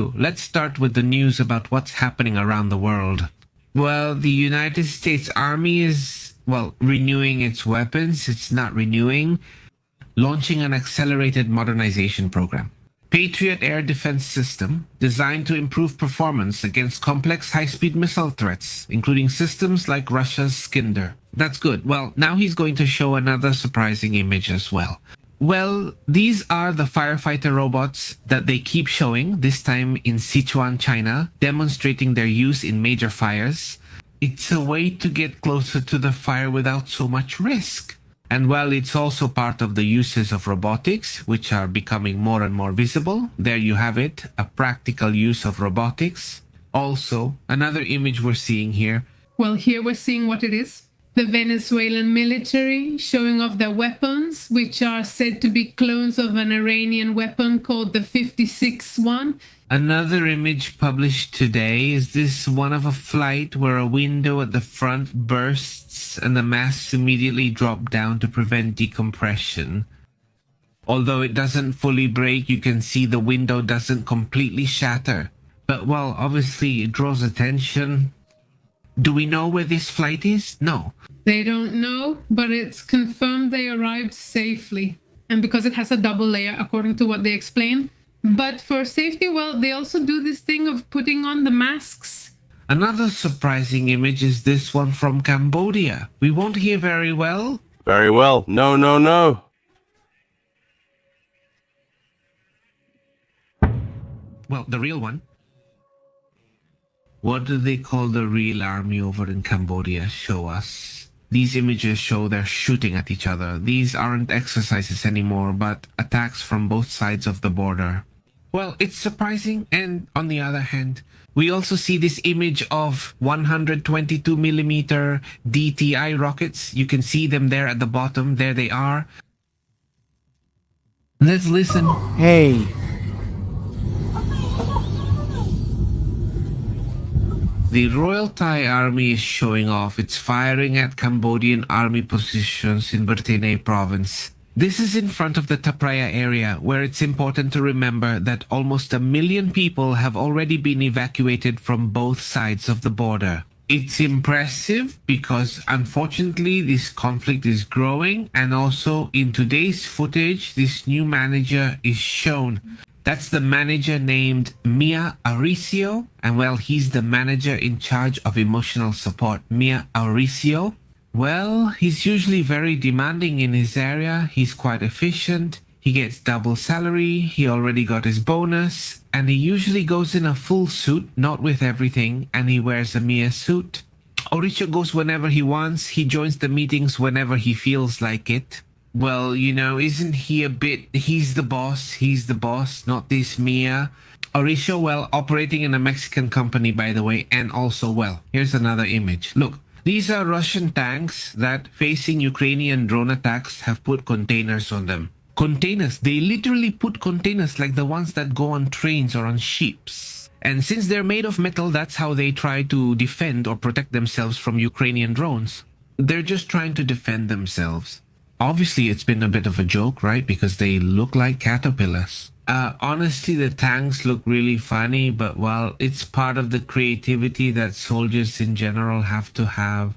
So let's start with the news about what's happening around the world. Well, the United States Army is, renewing its weapons. It's not renewing, launching an accelerated modernization program. Patriot air defense system designed to improve performance against complex high-speed missile threats, including systems like Russia's Skinder. That's good. Well, now he's going to show another surprising image as well. Well, these are the firefighter robots that they keep showing, this time in Sichuan, China, demonstrating their use in major fires. It's a way to get closer to the fire without so much risk. And while it's also part of the uses of robotics, which are becoming more and more visible, there you have it, a practical use of robotics. Also, another image we're seeing here. Well, here we're seeing what it is. The Venezuelan military showing off their weapons, which are said to be clones of an Iranian weapon called the 56 one. Another image published today is this one of a flight where a window at the front bursts and the masts immediately drop down to prevent decompression. Although it doesn't fully break, you can see the window doesn't completely shatter. But well, obviously it draws attention. Do we know where this flight is? No. They don't know, but it's confirmed they arrived safely. And because it has a double layer, according to what they explain. But for safety, well, they also do this thing of putting on the masks. Another surprising image is this one from Cambodia. We won't hear very well. Very well. No, no, no. Well, the real one. What do they call the real army over in Cambodia? Show us. These images show they're shooting at each other. These aren't exercises anymore, but attacks from both sides of the border. Well, it's surprising, and on the other hand, we also see this image of 122mm DTI rockets. You can see them there at the bottom. There they are. Let's listen. Hey. The Royal Thai Army is showing off its firing at Cambodian army positions in Bertene province. This is in front of the Tapraya area, where it's important to remember that almost 1 million people have already been evacuated from both sides of the border. It's impressive because unfortunately this conflict is growing, and also in today's footage this new manager is shown. That's the manager named Mia Auricio, and well, he's the manager in charge of emotional support. Mia Auricio. Well, he's usually very demanding in his area. He's quite efficient. He gets double salary. He already got his bonus. And he usually goes in a full suit, not with everything, and he wears a Mia suit. Auricio goes whenever he wants. He joins the meetings whenever he feels like it. Well, you know, isn't he a bit... He's the boss, not this Mia. Auricio, well, operating in a Mexican company, by the way, and also, well, here's another image. Look. These are Russian tanks that, facing Ukrainian drone attacks, have put containers on them. Containers, they literally put containers like the ones that go on trains or on ships. And since they're made of metal, that's how they try to defend or protect themselves from Ukrainian drones. They're just trying to defend themselves. Obviously, it's been a bit of a joke, right? Because they look like caterpillars. Honestly, the tanks look really funny, but well, it's part of the creativity that soldiers in general have to have.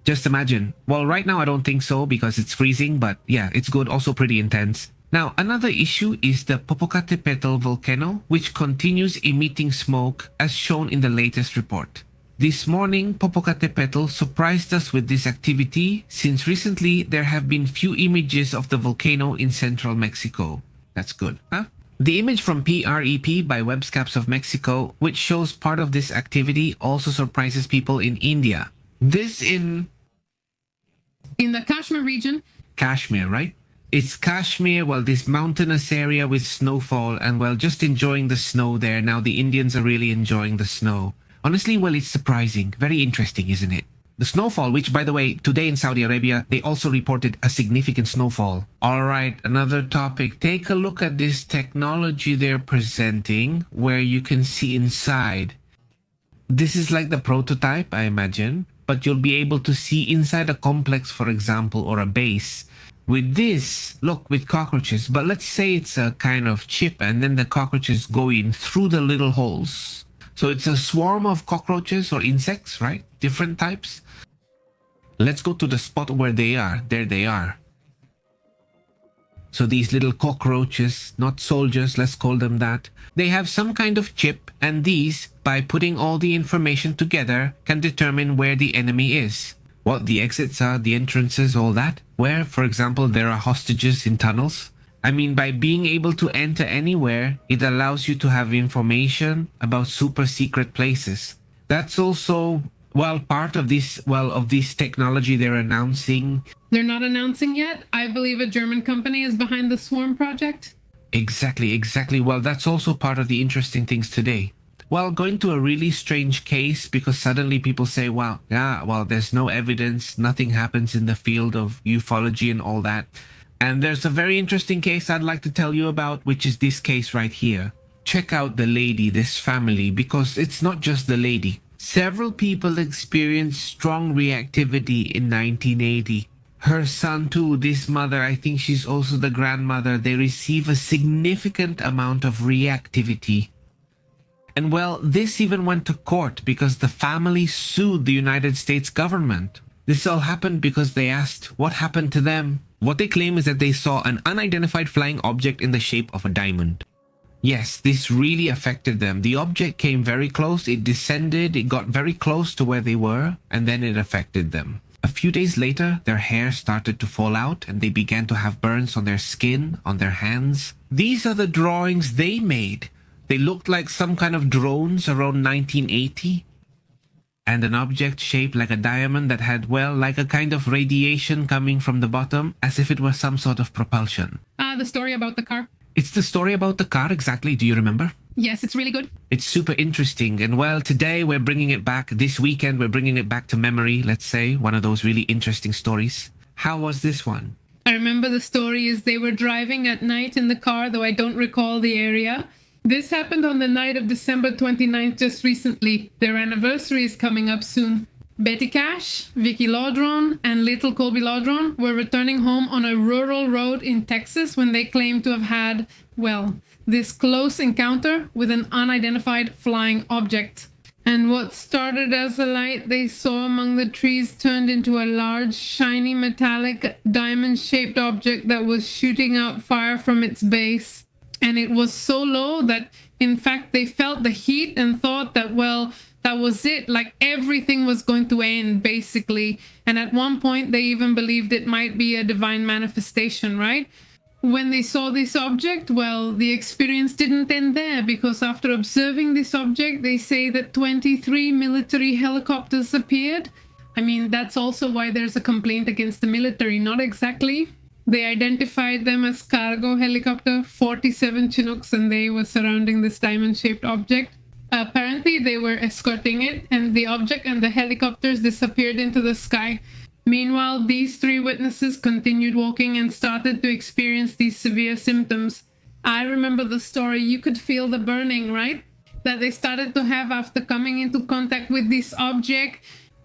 Just imagine. Well, right now I don't think so because it's freezing, but yeah, it's good. Also pretty intense. Now, another issue is the Popocatépetl volcano, which continues emitting smoke as shown in the latest report. This morning, Popocatépetl surprised us with this activity since recently there have been few images of the volcano in central Mexico. That's good, huh? The image from PREP by Webscaps of Mexico, which shows part of this activity, also surprises people in India. This in the Kashmir region. Kashmir, right? It's Kashmir, well, this mountainous area with snowfall, and well, just enjoying the snow there. Now the Indians are really enjoying the snow. Honestly, well, it's surprising. Very interesting, isn't it? The snowfall, which, by the way, today in Saudi Arabia, they also reported a significant snowfall. All right, another topic. Take a look at this technology they're presenting, where you can see inside. This is like the prototype, I imagine, but you'll be able to see inside a complex, for example, or a base. With this, look, with cockroaches, but let's say it's a kind of chip and then the cockroaches go in through the little holes. So it's a swarm of cockroaches or insects, right? Different types. Let's go to the spot where they are. There they are. So these little cockroaches, not soldiers, let's call them that. They have some kind of chip, and these, by putting all the information together, can determine where the enemy is. What the exits are, the entrances, all that. Where, for example, there are hostages in tunnels. I mean, by being able to enter anywhere, it allows you to have information about super secret places. That's also, well, part of this, of this technology they're announcing. They're not announcing yet. I believe a German company is behind the Swarm project. Exactly. Well, that's also part of the interesting things today. Well, going to a really strange case because suddenly people say, well, there's no evidence, nothing happens in the field of ufology and all that. And there's a very interesting case I'd like to tell you about, which is this case right here. Check out the lady, this family, because it's not just the lady. Several people experienced strong reactivity in 1980. Her son too, this mother, I think she's also the grandmother, they receive a significant amount of reactivity. And well, this even went to court because the family sued the United States government. This all happened because they asked what happened to them. What they claim is that they saw an unidentified flying object in the shape of a diamond. Yes, this really affected them. The object came very close, it descended, it got very close to where they were, and then it affected them. A few days later, their hair started to fall out and they began to have burns on their skin, on their hands. These are the drawings they made. They looked like some kind of drones around 1980. And an object shaped like a diamond that had, well, like a kind of radiation coming from the bottom, as if it was some sort of propulsion. The story about the car. It's the story about the car, exactly. Do you remember? Yes, it's really good. It's super interesting. And well, today we're bringing it back. This weekend, we're bringing it back to memory, let's say. One of those really interesting stories. How was this one? I remember the story is they were driving at night in the car, though I don't recall the area. This happened on the night of December 29th, just recently. Their anniversary is coming up soon. Betty Cash, Vicky Laudron, and little Colby Laudron were returning home on a rural road in Texas when they claimed to have had, well, this close encounter with an unidentified flying object. And what started as a light they saw among the trees turned into a large, shiny, metallic, diamond-shaped object that was shooting out fire from its base. And it was so low that, in fact, they felt the heat and thought that, well, that was it. Like everything was going to end, basically. And at one point, they even believed it might be a divine manifestation, right? When they saw this object, well, the experience didn't end there because after observing this object, they say that 23 military helicopters appeared. I mean, that's also why there's a complaint against the military, not exactly. They identified them as cargo helicopter 47 Chinooks, and they were surrounding this diamond-shaped object. Apparently, they were escorting it, and the object and the helicopters disappeared into the sky. Meanwhile, these three witnesses continued walking and started to experience these severe symptoms. I remember the story. You could feel the burning, right? That they started to have after coming into contact with this object.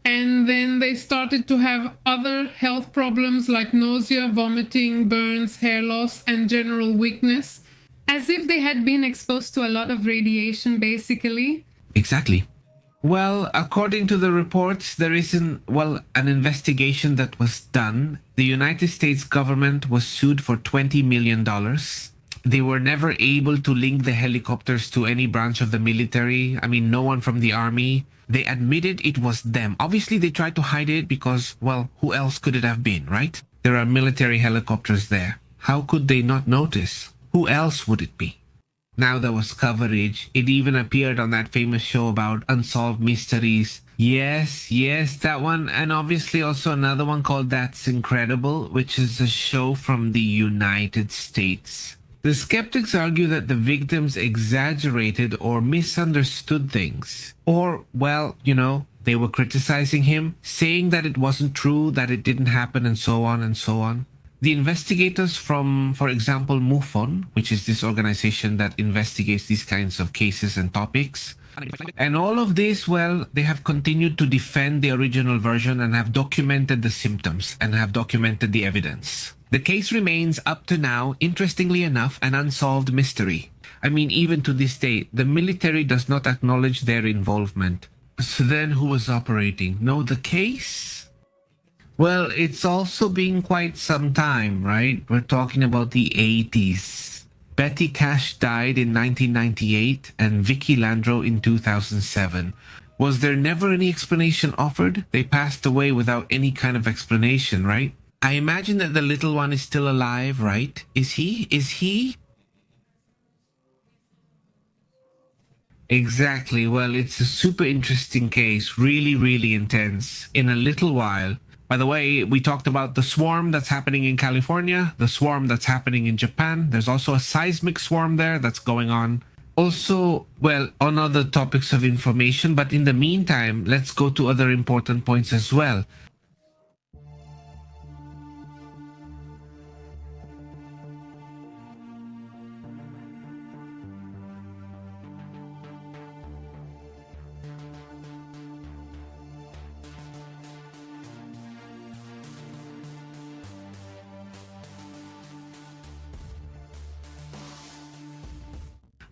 And then they started to have other health problems like nausea, vomiting, burns, hair loss, and general weakness. As if they had been exposed to a lot of radiation, basically. Exactly. Well, according to the reports, there is an investigation that was done. The United States government was sued for $20 million. They were never able to link the helicopters to any branch of the military. I mean, no one from the army. They admitted it was them. Obviously, they tried to hide it because, well, who else could it have been, right? There are military helicopters there. How could they not notice? Who else would it be? Now there was coverage. It even appeared on that famous show about unsolved mysteries. Yes, that one. And obviously also another one called That's Incredible, which is a show from the United States. The skeptics argue that the victims exaggerated or misunderstood things. Or, well, they were criticizing him, saying that it wasn't true, that it didn't happen, and so on and so on. The investigators from, for example, MUFON, which is this organization that investigates these kinds of cases and topics. And all of this, well, they have continued to defend the original version and have documented the symptoms and have documented the evidence. The case remains, up to now, interestingly enough, an unsolved mystery. I mean, even to this day, the military does not acknowledge their involvement. So then who was operating? No, the case? Well, it's also been quite some time, right? We're talking about the 80s. Betty Cash died in 1998 and Vicky Landro in 2007. Was there never any explanation offered? They passed away without any kind of explanation, right? I imagine that the little one is still alive, right? Is he? Exactly. Well, it's a super interesting case. Really, really intense. In a little while. By the way, we talked about the swarm that's happening in California, the swarm that's happening in Japan. There's also a seismic swarm there that's going on. Also, well, on other topics of information, but in the meantime, let's go to other important points as well.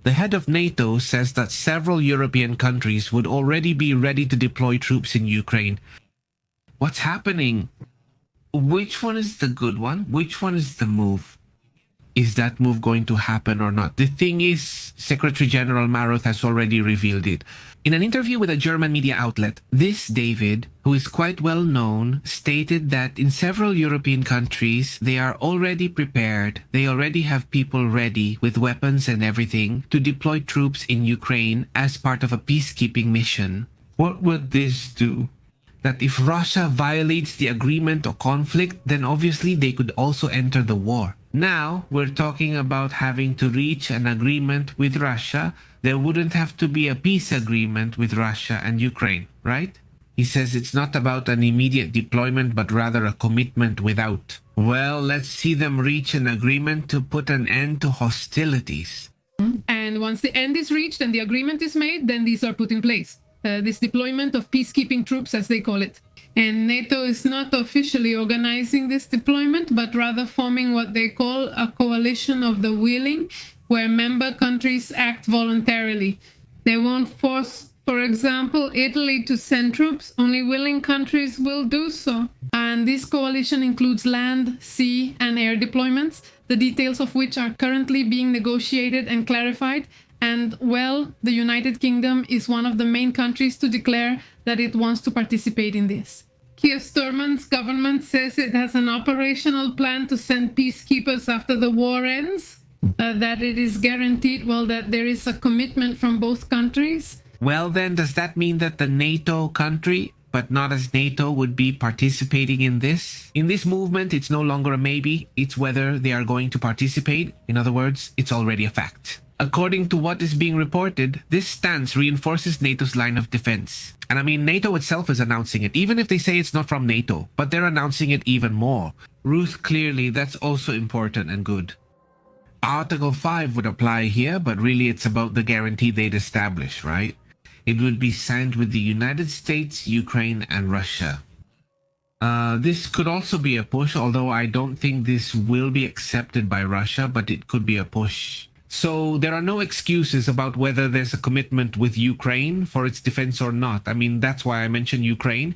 The head of NATO says that several European countries would already be ready to deploy troops in Ukraine. What's happening? Which one is the good one? Which one is the move? Is that move going to happen or not? The thing is, Secretary General Maroth has already revealed it. In an interview with a German media outlet, this David, who is quite well known, stated that in several European countries, they are already prepared. They already have people ready with weapons and everything to deploy troops in Ukraine as part of a peacekeeping mission. What would this do? That if Russia violates the agreement or conflict, then obviously they could also enter the war. Now, we're talking about having to reach an agreement with Russia. There wouldn't have to be a peace agreement with Russia and Ukraine, right? He says it's not about an immediate deployment, but rather a commitment without. Well, let's see them reach an agreement to put an end to hostilities. And once the end is reached and the agreement is made, then these are put in place. This deployment of peacekeeping troops, as they call it. And NATO is not officially organizing this deployment, but rather forming what they call a coalition of the willing, where member countries act voluntarily. They won't force, for example, Italy to send troops. Only willing countries will do so. And this coalition includes land, sea, and air deployments, the details of which are currently being negotiated and clarified. And, well, the United Kingdom is one of the main countries to declare that it wants to participate in this. Keir Starmer's government says it has an operational plan to send peacekeepers after the war ends, that it is guaranteed, well, that there is a commitment from both countries. Well, then, does that mean that the NATO country, but not as NATO, would be participating in this? In this movement, it's no longer a maybe, it's whether they are going to participate. In other words, it's already a fact. According to what is being reported, this stance reinforces NATO's line of defense. And I mean, NATO itself is announcing it, even if they say it's not from NATO, but they're announcing it even more. Ruth, clearly, that's also important and good. Article 5 would apply here, but really it's about the guarantee they'd establish, right? It would be signed with the United States, Ukraine, and Russia. This could also be a push, although I don't think this will be accepted by Russia, but it could be a push. So there are no excuses about whether there's a commitment with Ukraine for its defense or not. I mean, that's why I mentioned Ukraine.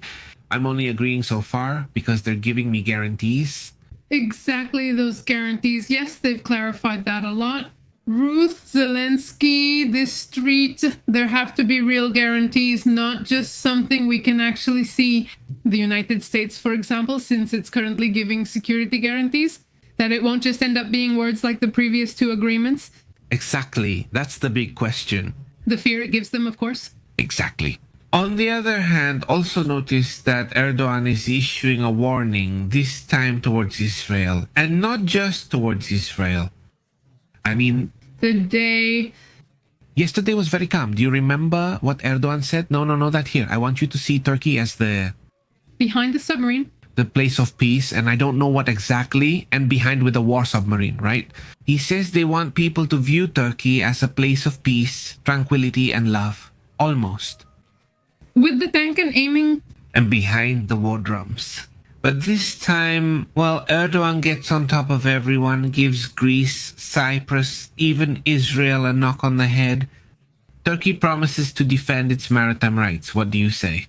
I'm only agreeing so far because they're giving me guarantees. Exactly, those guarantees. Yes, they've clarified that a lot. Ruth, Zelensky, this street, there have to be real guarantees, not just something we can actually see. The United States, for example, since it's currently giving security guarantees, that it won't just end up being words like the previous two agreements. Exactly. That's the big question. The fear it gives them, of course. Exactly. On the other hand, also notice that Erdogan is issuing a warning, this time towards Israel, and not just towards Israel. I mean, yesterday was very calm. Do you remember what Erdogan said? No, that here. I want you to see Turkey as behind the submarine. The place of peace, and I don't know what exactly, and behind with the war submarine, right? He says they want people to view Turkey as a place of peace, tranquility, and love. Almost. With the tank and aiming. And behind the war drums. But this time, well, Erdogan gets on top of everyone, gives Greece, Cyprus, even Israel a knock on the head. Turkey promises to defend its maritime rights. What do you say?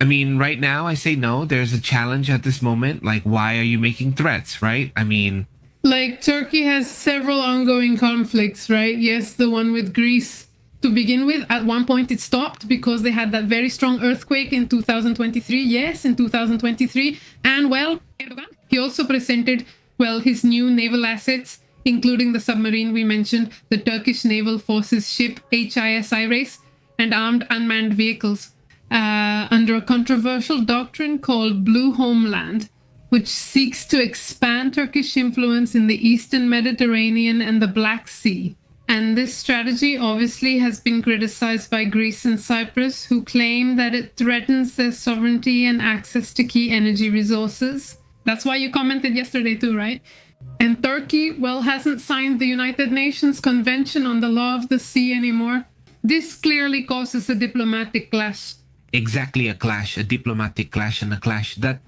I mean, right now I say no. There's a challenge at this moment. Like, why are you making threats, right? I mean, Like, Turkey has several ongoing conflicts, right? Yes, the one with Greece to begin with. At one point, it stopped because they had that very strong earthquake in 2023. Yes, in 2023. And, well, Erdogan, he also presented, well, his new naval assets, including the submarine we mentioned, the Turkish Naval Forces ship HIS Iris, and armed unmanned vehicles, under a controversial doctrine called Blue Homeland, which seeks to expand Turkish influence in the Eastern Mediterranean and the Black Sea. And this strategy obviously has been criticized by Greece and Cyprus, who claim that it threatens their sovereignty and access to key energy resources. That's why you commented yesterday too, right? And Turkey, well, hasn't signed the United Nations Convention on the Law of the Sea anymore. This clearly causes a diplomatic clash. exactly a clash, a diplomatic clash, and a clash that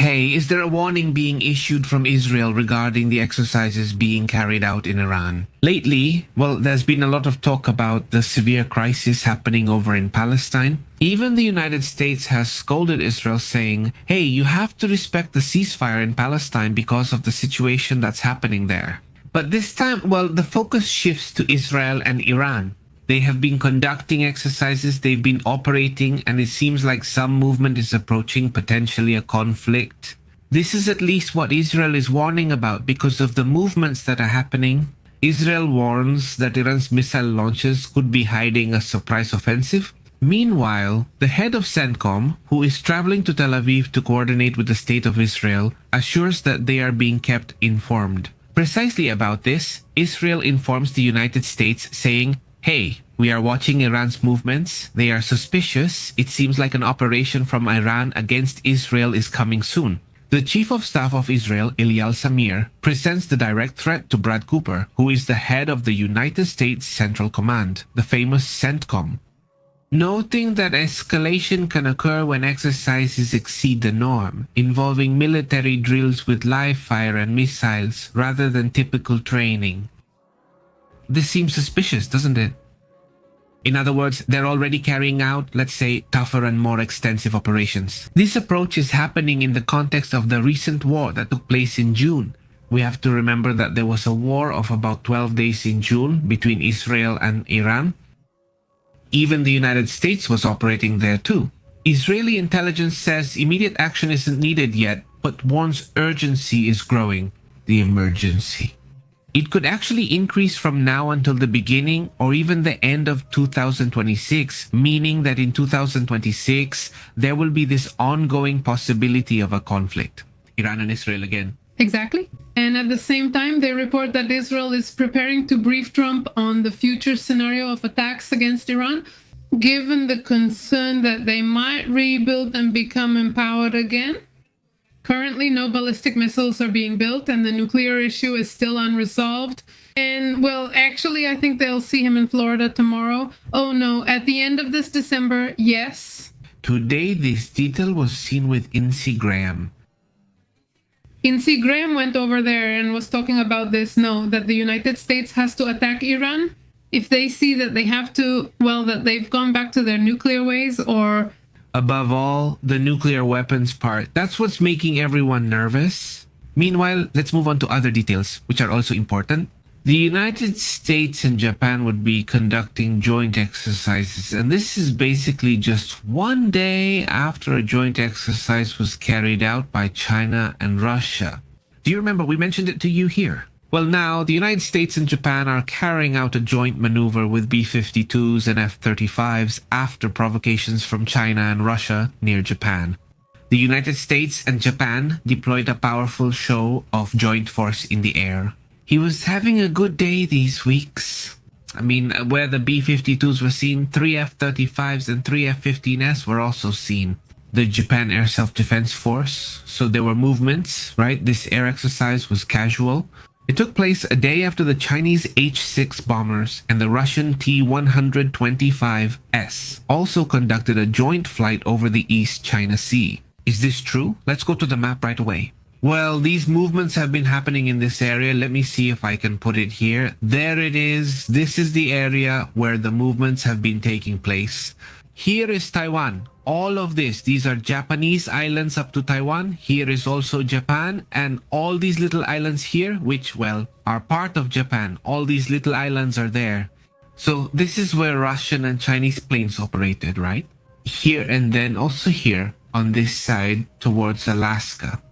Hey, is there a warning being issued from Israel regarding the exercises being carried out in Iran? Lately, there's been a lot of talk about the severe crisis happening over in Palestine. Even the United States has scolded Israel, saying, hey, you have to respect the ceasefire in Palestine because of the situation that's happening there. But this time, the focus shifts to Israel and Iran. They have been conducting exercises, they've been operating, and it seems like some movement is approaching potentially a conflict. This is at least what Israel is warning about because of the movements that are happening. Israel warns that Iran's missile launches could be hiding a surprise offensive. Meanwhile, the head of CENTCOM, who is traveling to Tel Aviv to coordinate with the State of Israel, assures that they are being kept informed. Precisely about this, Israel informs the United States, saying, hey, we are watching Iran's movements. They are suspicious. It seems like an operation from Iran against Israel is coming soon. The Chief of Staff of Israel, Eliel Samir, presents the direct threat to Brad Cooper, who is the head of the United States Central Command, the famous CENTCOM. Noting that escalation can occur when exercises exceed the norm, involving military drills with live fire and missiles rather than typical training. This seems suspicious, doesn't it? In other words, they're already carrying out, let's say, tougher and more extensive operations. This approach is happening in the context of the recent war that took place in June. We have to remember that there was a war of about 12 days in June between Israel and Iran. Even the United States was operating there too. Israeli intelligence says immediate action isn't needed yet, but warns urgency is growing. The emergency. It could actually increase from now until the beginning or even the end of 2026, meaning that in 2026, there will be this ongoing possibility of a conflict. Iran and Israel again. Exactly. And at the same time, they report that Israel is preparing to brief Trump on the future scenario of attacks against Iran, given the concern that they might rebuild and become empowered again. Currently, no ballistic missiles are being built, and the nuclear issue is still unresolved. And, actually, I think they'll see him in Florida tomorrow. Oh, no, at the end of this December, yes. Today, this detail was seen with Lindsey Graham. Lindsey Graham went over there and was talking about this, that the United States has to attack Iran if they see that they have to, that they've gone back to their nuclear ways or... Above all, the nuclear weapons part. That's what's making everyone nervous. Meanwhile, let's move on to other details, which are also important. The United States and Japan would be conducting joint exercises, and this is basically just one day after a joint exercise was carried out by China and Russia. Do you remember we mentioned it to you here? Well, now, the United States and Japan are carrying out a joint maneuver with B-52s and F-35s after provocations from China and Russia near Japan. The United States and Japan deployed a powerful show of joint force in the air. He was having a good day these weeks. Where the B-52s were seen, 3 F-35s and 3 F-15s were also seen. The Japan Air Self-Defense Force, so there were movements, right? This air exercise was casual. It took place a day after the Chinese H-6 bombers and the Russian T-125S also conducted a joint flight over the East China Sea. Is this true? Let's go to the map right away. Well, these movements have been happening in this area. Let me see if I can put it here. There it is. This is the area where the movements have been taking place. Here is Taiwan. All of this, these are Japanese islands up to Taiwan. Here is also Japan, and all these little islands here, which, are part of Japan. All these little islands are there. So this is where Russian and Chinese planes operated, right? Here and then also here on this side towards Alaska.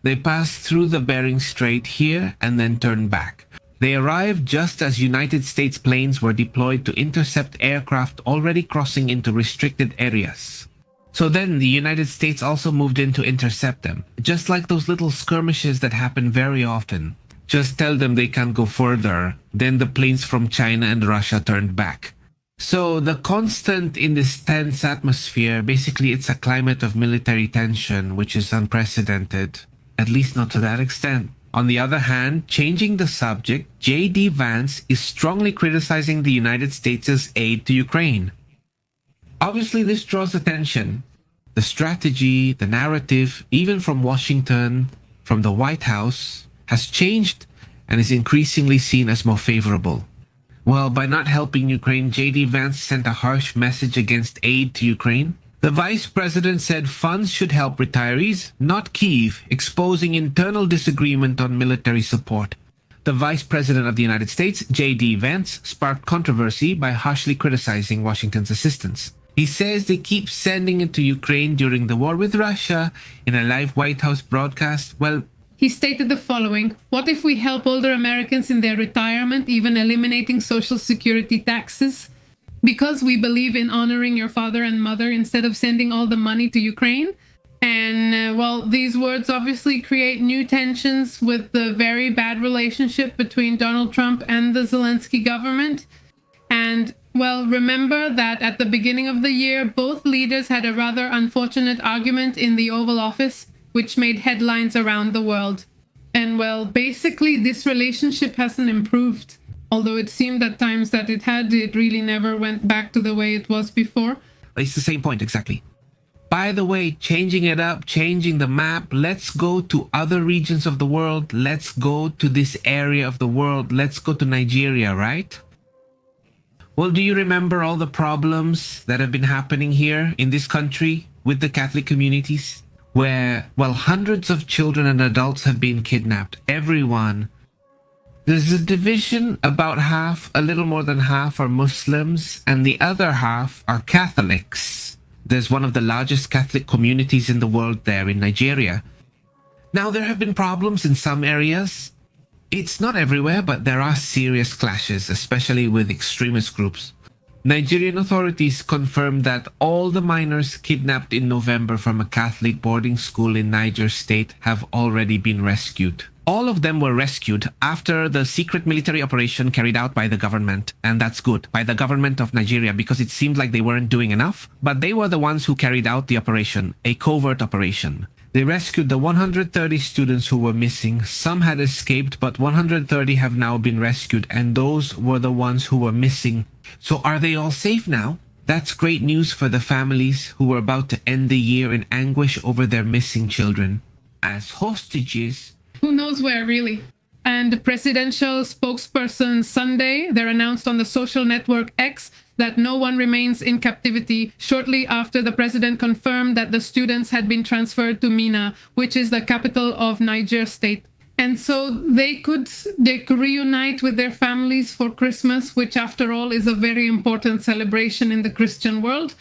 They passed through the Bering Strait here and then turned back. They arrived just as United States planes were deployed to intercept aircraft already crossing into restricted areas. So then the United States also moved in to intercept them, just like those little skirmishes that happen very often. Just tell them they can't go further, then the planes from China and Russia turned back. So the constant in this tense atmosphere, basically it's a climate of military tension, which is unprecedented, at least not to that extent. On the other hand, changing the subject, J.D. Vance is strongly criticizing the United States' aid to Ukraine. Obviously, this draws attention. The strategy, the narrative, even from Washington, from the White House, has changed and is increasingly seen as more favorable. Well, by not helping Ukraine, J.D. Vance sent a harsh message against aid to Ukraine. The vice president said funds should help retirees, not Kyiv, exposing internal disagreement on military support. The vice president of the United States, J.D. Vance, sparked controversy by harshly criticizing Washington's assistance. He says they keep sending it to Ukraine during the war with Russia. In a live White House broadcast, well, He stated the following: "What if we help older Americans in their retirement, even eliminating Social Security taxes? Because we believe in honoring your father and mother instead of sending all the money to Ukraine." And, these words obviously create new tensions with the very bad relationship between Donald Trump and the Zelensky government. And, remember that at the beginning of the year, both leaders had a rather unfortunate argument in the Oval Office, which made headlines around the world. And, basically, this relationship hasn't improved. Although it seemed at times that it had, it really never went back to the way it was before. it's the same point, exactly. By the way, changing it up, changing the map, let's go to other regions of the world. Let's go to this area of the world. Let's go to Nigeria, right? Well, do you remember all the problems that have been happening here in this country with the Catholic communities? Where, hundreds of children and adults have been kidnapped. Everyone. There's a division, about half, a little more than half are Muslims, and the other half are Catholics. There's one of the largest Catholic communities in the world there in Nigeria. Now, there have been problems in some areas. It's not everywhere, but there are serious clashes, especially with extremist groups. Nigerian authorities confirmed that all the minors kidnapped in November from a Catholic boarding school in Niger State have already been rescued. All of them were rescued after the secret military operation carried out by the government, and that's good, by the government of Nigeria, because it seemed like they weren't doing enough, but they were the ones who carried out the operation, a covert operation. They rescued the 130 students who were missing. Some had escaped, but 130 have now been rescued, and those were the ones who were missing. So are they all safe now? That's great news for the families who were about to end the year in anguish over their missing children. As hostages, who knows where, really? And the presidential spokesperson Sunday, they announced on the social network X that no one remains in captivity shortly after the president confirmed that the students had been transferred to Minna, which is the capital of Niger State. And so they could reunite with their families for Christmas, which after all is a very important celebration in the Christian world.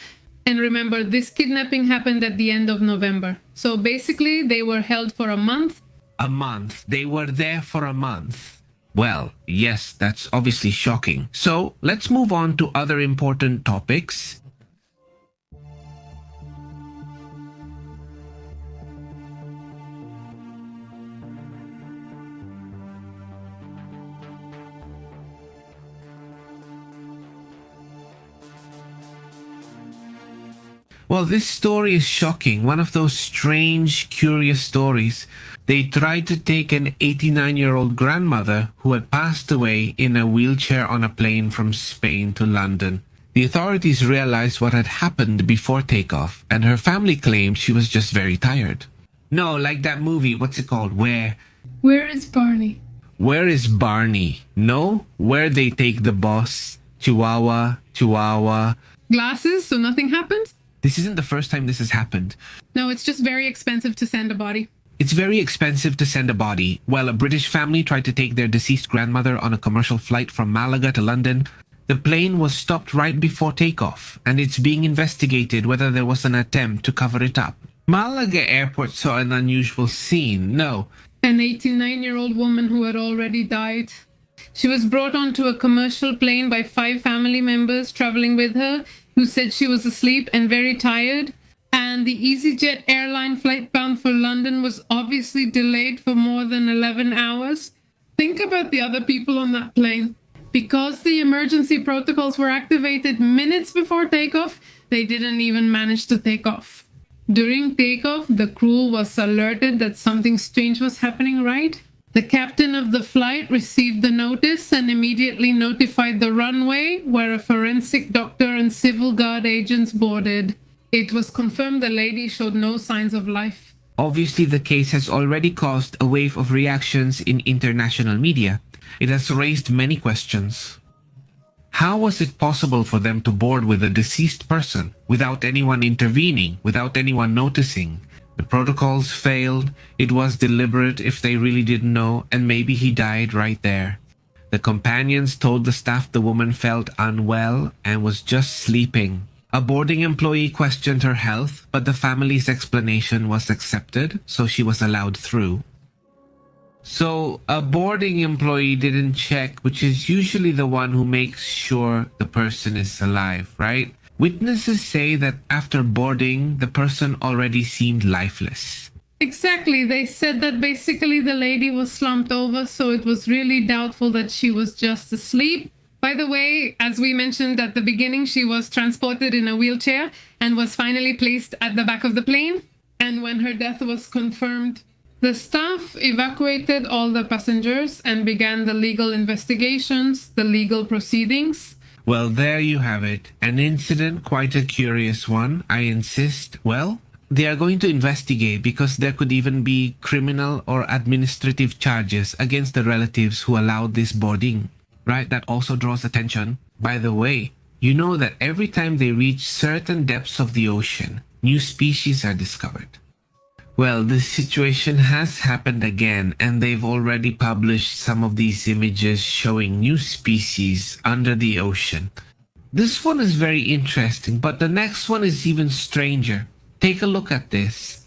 And remember, this kidnapping happened at the end of November. So basically, they were held for a month. A month. They were there for a month. Well, yes, that's obviously shocking. So let's move on to other important topics. Well, this story is shocking. One of those strange, curious stories. They tried to take an 89-year-old grandmother who had passed away in a wheelchair on a plane from Spain to London. The authorities realized what had happened before takeoff, and her family claimed she was just very tired. No, like that movie, what's it called? Where is Barney? Where is Barney? No? Where they take the boss. Chihuahua. Glasses, so nothing happened? This isn't the first time this has happened. No, it's just very expensive to send a body. It's very expensive to send a body. Well, a British family tried to take their deceased grandmother on a commercial flight from Malaga to London. The plane was stopped right before takeoff, and it's being investigated whether there was an attempt to cover it up. Malaga Airport saw an unusual scene. No. An 89-year-old woman who had already died. She was brought onto a commercial plane by 5 family members traveling with her, who said she was asleep and very tired. And the EasyJet airline flight bound for London was obviously delayed for more than 11 hours. Think about the other people on that plane. Because the emergency protocols were activated minutes before takeoff, they didn't even manage to take off. During takeoff, the crew was alerted that something strange was happening, right? The captain of the flight received the notice and immediately notified the runway, where a forensic doctor and civil guard agents boarded. It was confirmed the lady showed no signs of life. Obviously, the case has already caused a wave of reactions in international media. It has raised many questions. How was it possible for them to board with a deceased person without anyone intervening, without anyone noticing? The protocols failed. It was deliberate if they really didn't know, and maybe he died right there. The companions told the staff the woman felt unwell and was just sleeping. A boarding employee questioned her health, but the family's explanation was accepted, so she was allowed through. So a boarding employee didn't check, which is usually the one who makes sure the person is alive, right? Witnesses say that after boarding, the person already seemed lifeless. Exactly. They said that basically the lady was slumped over, so it was really doubtful that she was just asleep. By the way, as we mentioned at the beginning, she was transported in a wheelchair and was finally placed at the back of the plane. And when her death was confirmed, the staff evacuated all the passengers and began the legal investigations, the legal proceedings. Well, there you have it. An incident, quite a curious one, I insist. Well, they are going to investigate because there could even be criminal or administrative charges against the relatives who allowed this boarding. Right? That also draws attention. By the way, you know that every time they reach certain depths of the ocean, new species are discovered. Well, this situation has happened again, and they've already published some of these images showing new species under the ocean. This one is very interesting, but the next one is even stranger. Take a look at this.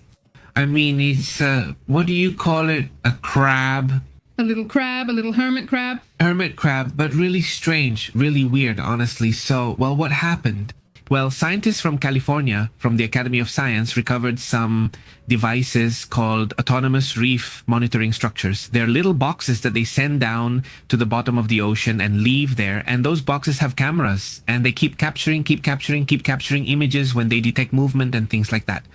I mean, it's, what do you call it? A crab? A little crab, a little hermit crab. Hermit crab, but really strange, really weird, honestly. So, well, what happened? Well, scientists from California, from the Academy of Science, recovered some devices called autonomous reef monitoring structures. They're little boxes that they send down to the bottom of the ocean and leave there. And those boxes have cameras, and they keep capturing images when they detect movement and things like that.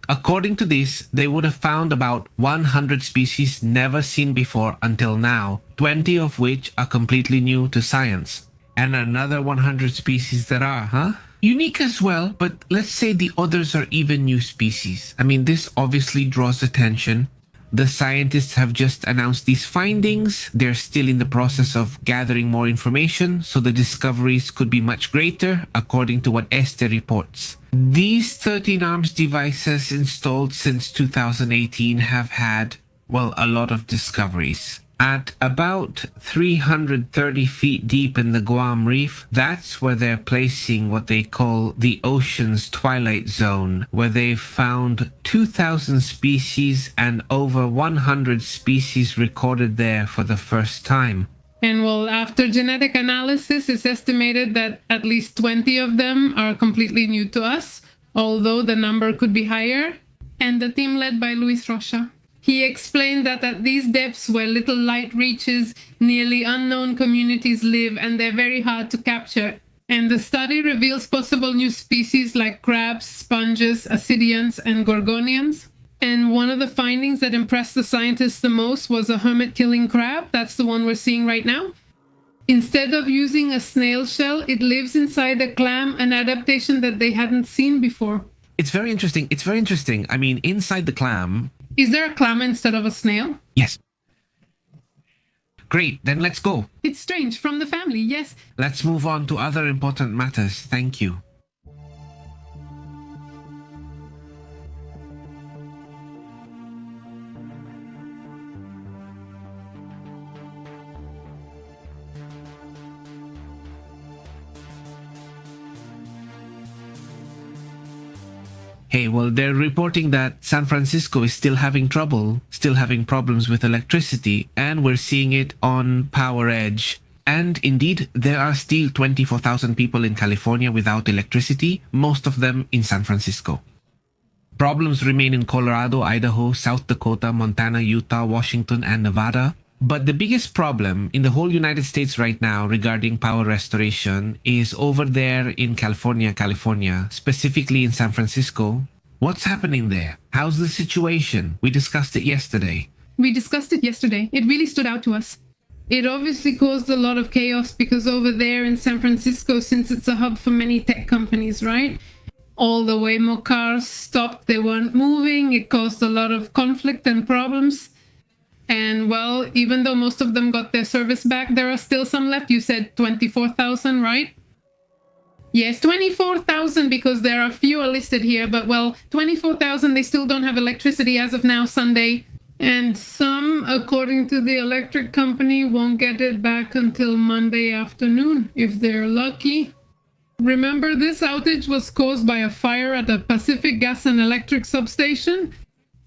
According to this, they would have found about 100 species never seen before until now, 20 of which are completely new to science. And another 100 species that are, unique as well, but let's say the others are even new species. I mean, this obviously draws attention. The scientists have just announced these findings. They're still in the process of gathering more information, so the discoveries could be much greater, according to what Este reports. These 13 arms devices installed since 2018 have had, well, a lot of discoveries. At about 330 feet deep in the Guam Reef, that's where they're placing what they call the ocean's twilight zone, where they've found 2,000 species and over 100 species recorded there for the first time. And well, after genetic analysis, it's estimated that at least 20 of them are completely new to us, although the number could be higher. And the team led by Luis Rocha. He explained that at these depths where little light reaches, nearly unknown communities live and they're very hard to capture. And the study reveals possible new species like crabs, sponges, ascidians, and gorgonians. And one of the findings that impressed the scientists the most was a hermit-killing crab. That's the one we're seeing right now. Instead of using a snail shell, it lives inside a clam, an adaptation that they hadn't seen before. It's very interesting. It's very interesting. I mean, inside the clam... Is there a clam instead of a snail? Yes. Great, then let's go. It's strange, from the family, yes. Let's move on to other important matters. Thank you. Hey, well, they're reporting that San Francisco is still having problems with electricity, and we're seeing it on Power Edge. And indeed, there are still 24,000 people in California without electricity, most of them in San Francisco. Problems remain in Colorado, Idaho, South Dakota, Montana, Utah, Washington, and Nevada. But the biggest problem in the whole United States right now regarding power restoration is over there in California, specifically in San Francisco. What's happening there? How's the situation? We discussed it yesterday. It really stood out to us. It obviously caused a lot of chaos because over there in San Francisco, since it's a hub for many tech companies, right? All the Waymo cars stopped. They weren't moving. It caused a lot of conflict and problems. And well, even though most of them got their service back, there are still some left. You said 24,000, right? Yes, 24,000 because there are fewer listed here. But well, 24,000, they still don't have electricity as of now, Sunday. And some, according to the electric company, won't get it back until Monday afternoon, if they're lucky. Remember, this outage was caused by a fire at a Pacific Gas and Electric substation.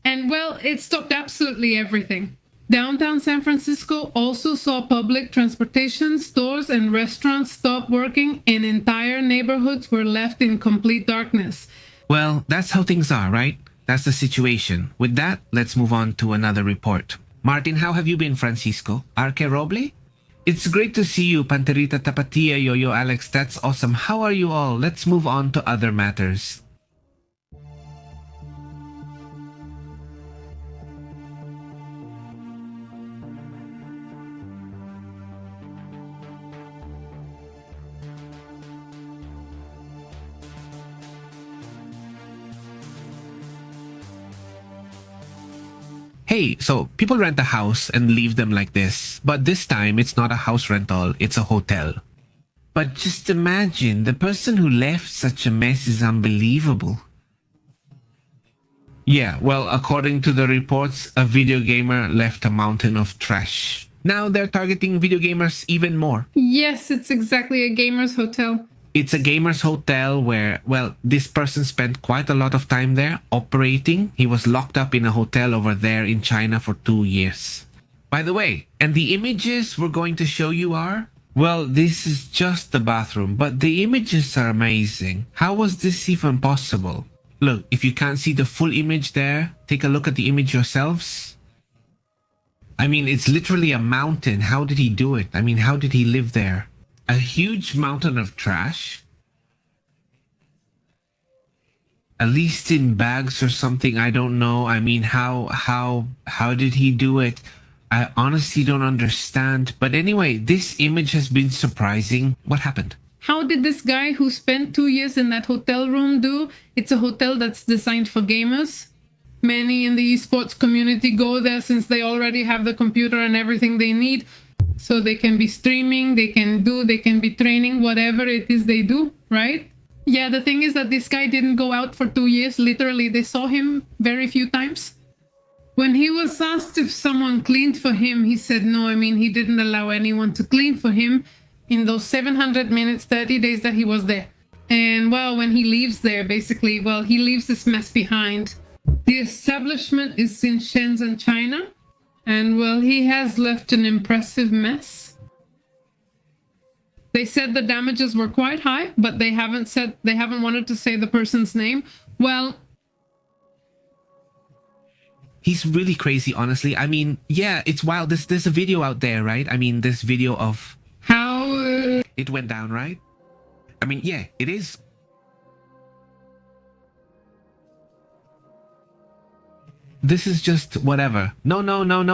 And well, it stopped absolutely everything. Downtown San Francisco also saw public transportation, stores, and restaurants stop working, and entire neighborhoods were left in complete darkness. Well, that's how things are, right? That's the situation. With that, let's move on to another report. Martin, how have you been, Francisco? Arque Roble? It's great to see you, Panterita Tapatia, Yo-Yo Alex. That's awesome. How are you all? Let's move on to other matters. Hey, so people rent a house and leave them like this, but this time it's not a house rental, it's a hotel. But just imagine, the person who left such a mess is unbelievable. Yeah, well, according to the reports, a video gamer left a mountain of trash. Now they're targeting video gamers even more. Yes, it's exactly a gamer's hotel. It's a gamer's hotel where, well, this person spent quite a lot of time there operating. He was locked up in a hotel over there in China for 2 years. By the way, and the images we're going to show you are? Well, this is just the bathroom, but the images are amazing. How was this even possible? Look, if you can't see the full image there, take a look at the image yourselves. I mean, it's literally a mountain. How did he do it? I mean, how did he live there? A huge mountain of trash? At least in bags or something, I don't know. I mean, how did he do it? I honestly don't understand. But anyway, this image has been surprising. What happened? How did this guy who spent 2 years in that hotel room do? It's a hotel that's designed for gamers. Many in the esports community go there since they already have the computer and everything they need. So they can be streaming, they can be training, whatever it is they do, right? Yeah, the thing is that this guy didn't go out for 2 years. Literally, they saw him very few times. When he was asked if someone cleaned for him, he said no. I mean, he didn't allow anyone to clean for him in those 700 minutes, 30 days that he was there. And well, when he leaves there, basically, well, he leaves this mess behind. The establishment is in Shenzhen, China. And well, he has left an impressive mess. They said the damages were quite high, but they haven't wanted to say the person's name. Well, he's really crazy, honestly. I mean, yeah, it's wild. There's a video out there, right? I mean, this video of how it went down, right? I mean, yeah, it is. This is just whatever. No,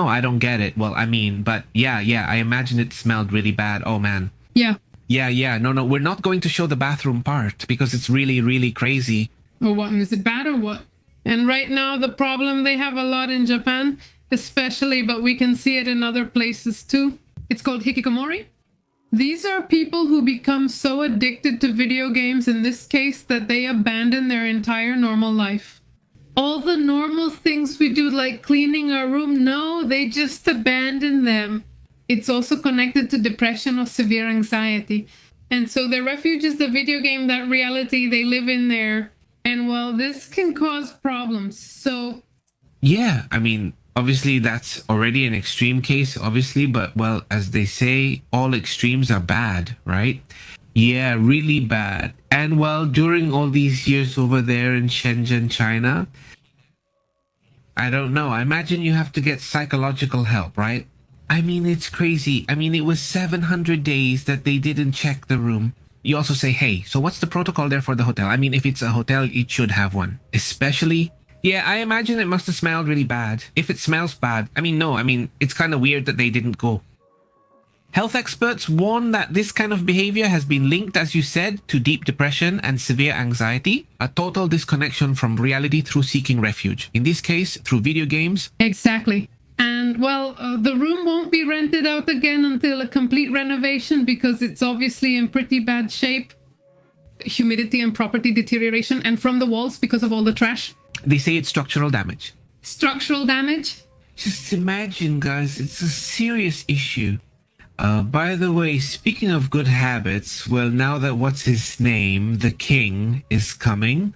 I don't get it. Well, I mean, but yeah, I imagine it smelled really bad. Oh, man. Yeah. Yeah, no, we're not going to show the bathroom part because it's really, really crazy. Or what? Is it bad or what? And right now, the problem, they have a lot in Japan, especially, but we can see it in other places too. It's called hikikomori. These are people who become so addicted to video games, in this case, that they abandon their entire normal life. All the normal things we do, like cleaning our room, no, they just abandon them. It's also connected to depression or severe anxiety. And so their refuge is the video game, that reality they live in there. And well, this can cause problems. So yeah, I mean, obviously that's already an extreme case, obviously, but well, as they say, all extremes are bad, right? Yeah, really bad. And well, during all these years over there in Shenzhen, China, I don't know. I imagine you have to get psychological help, right? I mean, it's crazy. I mean, it was 700 days that they didn't check the room. You also say, hey, so what's the protocol there for the hotel? I mean, if it's a hotel, it should have one. Especially, yeah, I imagine it must have smelled really bad. If it smells bad, I mean, no, I mean, it's kind of weird that they didn't go. Health experts warn that this kind of behavior has been linked, as you said, to deep depression and severe anxiety, a total disconnection from reality through seeking refuge. In this case, through video games. Exactly. And, well, the room won't be rented out again until a complete renovation because it's obviously in pretty bad shape. Humidity and property deterioration, and from the walls because of all the trash. They say it's structural damage. Structural damage? Just imagine, guys, it's a serious issue. By the way, speaking of good habits, well, now that what's his name, the king, is coming.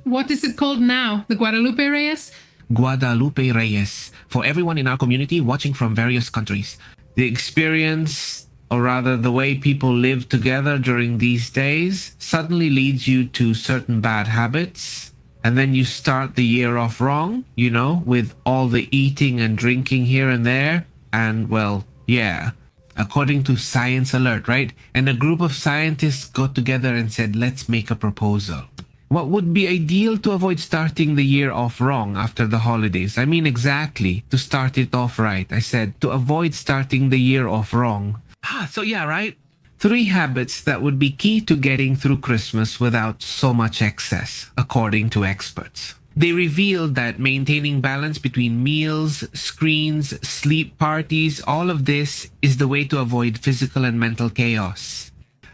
What is it called now? The Guadalupe Reyes? Guadalupe Reyes. For everyone in our community watching from various countries. The experience, or rather the way people live together during these days, suddenly leads you to certain bad habits. And then you start the year off wrong, you know, with all the eating and drinking here and there. And, well, yeah, according to Science Alert, right? And a group of scientists got together and said, let's make a proposal. What would be ideal to avoid starting the year off wrong after the holidays? I mean, exactly, to start it off right. I said, to avoid starting the year off wrong. So yeah, right? 3 habits that would be key to getting through Christmas without so much excess, according to experts. They revealed that maintaining balance between meals, screens, sleep parties, all of this is the way to avoid physical and mental chaos.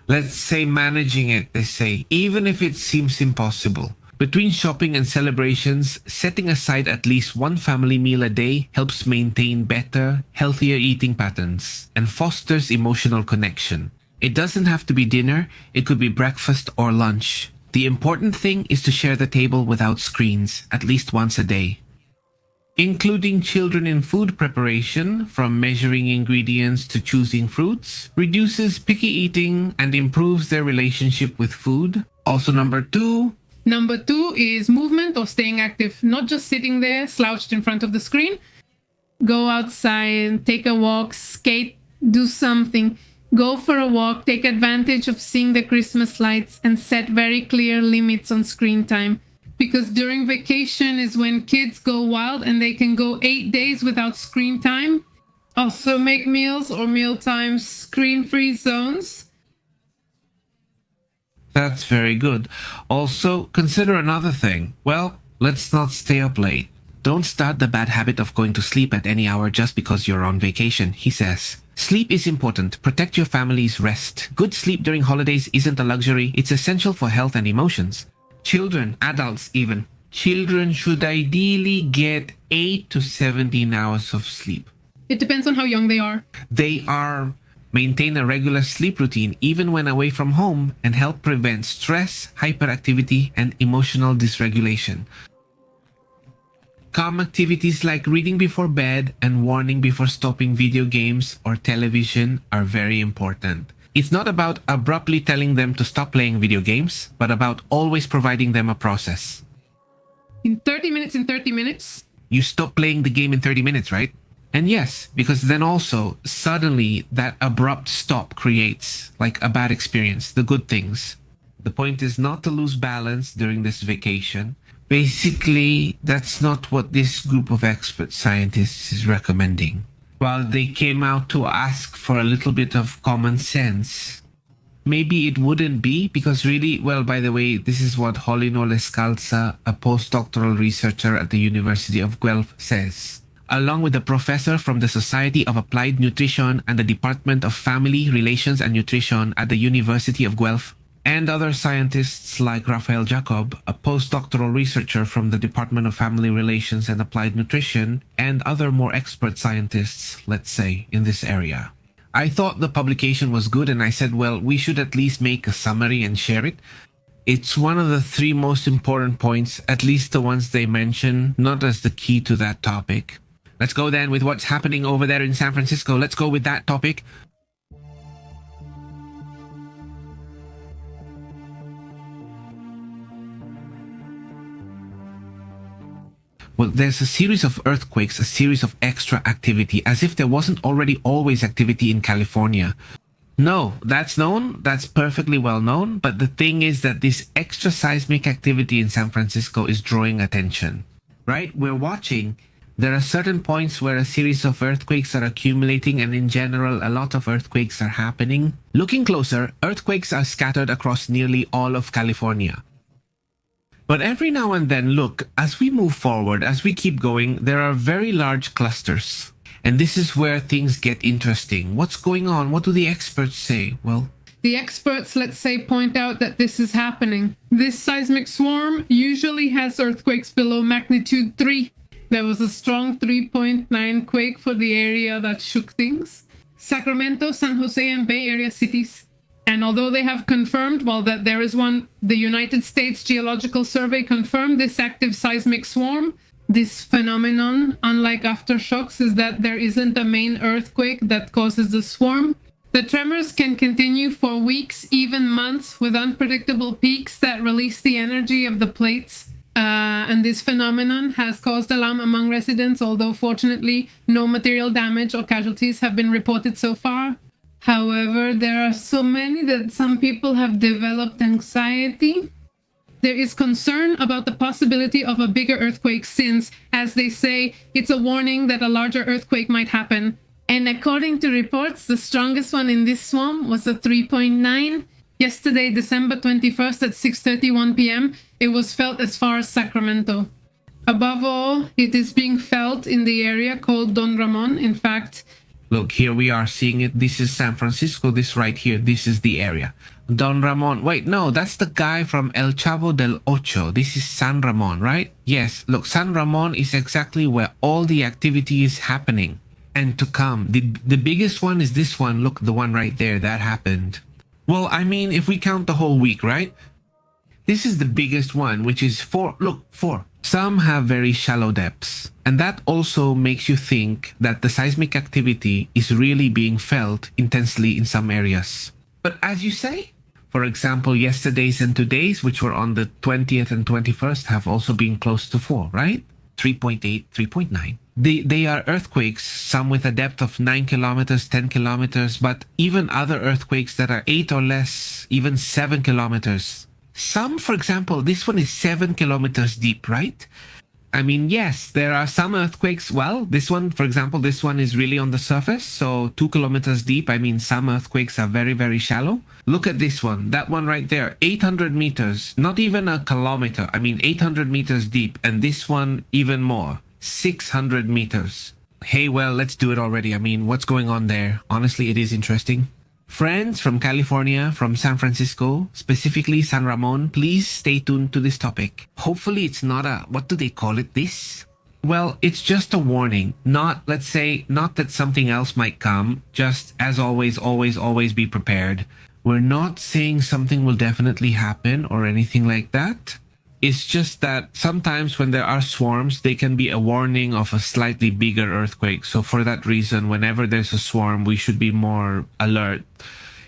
Let's say managing it, they say, even if it seems impossible. Between shopping and celebrations, setting aside at least one family meal a day helps maintain better, healthier eating patterns and fosters emotional connection. It doesn't have to be dinner, it could be breakfast or lunch. The important thing is to share the table without screens, at least once a day. Including children in food preparation, from measuring ingredients to choosing fruits, reduces picky eating and improves their relationship with food. Also, number 2. Number 2 is movement or staying active, not just sitting there slouched in front of the screen. Go outside, take a walk, skate, do something. Go for a walk, take advantage of seeing the Christmas lights, and set very clear limits on screen time. Because during vacation is when kids go wild and they can go 8 days without screen time. Also make meals or meal times screen-free zones. That's very good. Also, consider another thing. Well, let's not stay up late. Don't start the bad habit of going to sleep at any hour just because you're on vacation, he says. Sleep is important. Protect your family's rest. Good sleep during holidays isn't a luxury. It's essential for health and emotions. Children, adults even. Children should ideally get 8 to 17 hours of sleep. It depends on how young they are. Maintain a regular sleep routine even when away from home and help prevent stress, hyperactivity, and emotional dysregulation. Calm activities like reading before bed and warning before stopping video games or television are very important. It's not about abruptly telling them to stop playing video games, but about always providing them a process. In 30 minutes. You stop playing the game in 30 minutes, right? And yes, because then also, suddenly, that abrupt stop creates, like, a bad experience, the good things. The point is not to lose balance during this vacation. Basically, that's not what this group of expert scientists is recommending. While they came out to ask for a little bit of common sense, maybe it wouldn't be, because really, well, by the way, this is what Holino Lescalza, a postdoctoral researcher at the University of Guelph, says. Along with a professor from the Society of Applied Nutrition and the Department of Family Relations and Nutrition at the University of Guelph, and other scientists like Rafael Jacob, a postdoctoral researcher from the Department of Family Relations and Applied Nutrition, and other more expert scientists, let's say, in this area. I thought the publication was good and I said, well, we should at least make a summary and share it. It's one of the 3 most important points, at least the ones they mention, not as the key to that topic. Let's go then with what's happening over there in San Francisco. Let's go with that topic. Well, there's a series of earthquakes, a series of extra activity, as if there wasn't already always activity in California. No, that's known, that's perfectly well known, but the thing is that this extra seismic activity in San Francisco is drawing attention. Right? We're watching, There are certain points where a series of earthquakes are accumulating, and in general, a lot of earthquakes are happening. Looking closer, earthquakes are scattered across nearly all of California. But every now and then, look, as we move forward, as we keep going, there are very large clusters. And this is where things get interesting. What's going on? What do the experts say? Well, the experts, let's say, point out that this is happening. This seismic swarm usually has earthquakes below magnitude 3. There was a strong 3.9 quake for the area that shook things. Sacramento, San Jose, and Bay Area cities. And although they have confirmed, well, that there is one, the United States Geological Survey confirmed this active seismic swarm. This phenomenon, unlike aftershocks, is that there isn't a main earthquake that causes the swarm. The tremors can continue for weeks, even months, with unpredictable peaks that release the energy of the plates. And this phenomenon has caused alarm among residents, although fortunately no material damage or casualties have been reported so far. However, there are so many that some people have developed anxiety. There is concern about the possibility of a bigger earthquake since, as they say, it's a warning that a larger earthquake might happen. And according to reports, the strongest one in this swarm was a 3.9. Yesterday, December 21st at 6:31 p.m., it was felt as far as Sacramento. Above all, it is being felt in the area called Don Ramon. In fact, look, here we are seeing it. This is San Francisco. This right here, this is the area. Don Ramon. Wait, no, that's the guy from El Chavo del Ocho. This is San Ramon, right? Yes, look, San Ramon is exactly where all the activity is happening. And to come, the biggest one is this one. Look, the one right there, that happened. Well, I mean, if we count the whole week, right? This is the biggest one, which is 4. Look, 4. Some have very shallow depths. And that also makes you think that the seismic activity is really being felt intensely in some areas. But as you say, for example, yesterday's and today's, which were on the 20th and 21st, have also been close to 4, right? 3.8, 3.9. They are earthquakes, some with a depth of 9 kilometers, 10 kilometers, but even other earthquakes that are 8 or less, even 7 kilometers. Some, for example, this one is 7 kilometers deep, right? I mean, yes, there are some earthquakes. Well, this one, for example, this one is really on the surface, so 2 kilometers deep. I mean, some earthquakes are very, very shallow. Look at this one, that one right there, 800 meters, not even a kilometer. I mean, 800 meters deep, and this one even more. 600 meters. Hey, well, let's do it already. I mean, what's going on there? Honestly, it is interesting. Friends from California, from San Francisco, specifically San Ramon, please stay tuned to this topic. Hopefully it's not a, what do they call it, this? Well, it's just a warning. Not, let's say, not that something else might come. Just, as always, always be prepared. We're not saying something will definitely happen or anything like that. It's just that sometimes when there are swarms, they can be a warning of a slightly bigger earthquake. So for that reason, whenever there's a swarm, we should be more alert,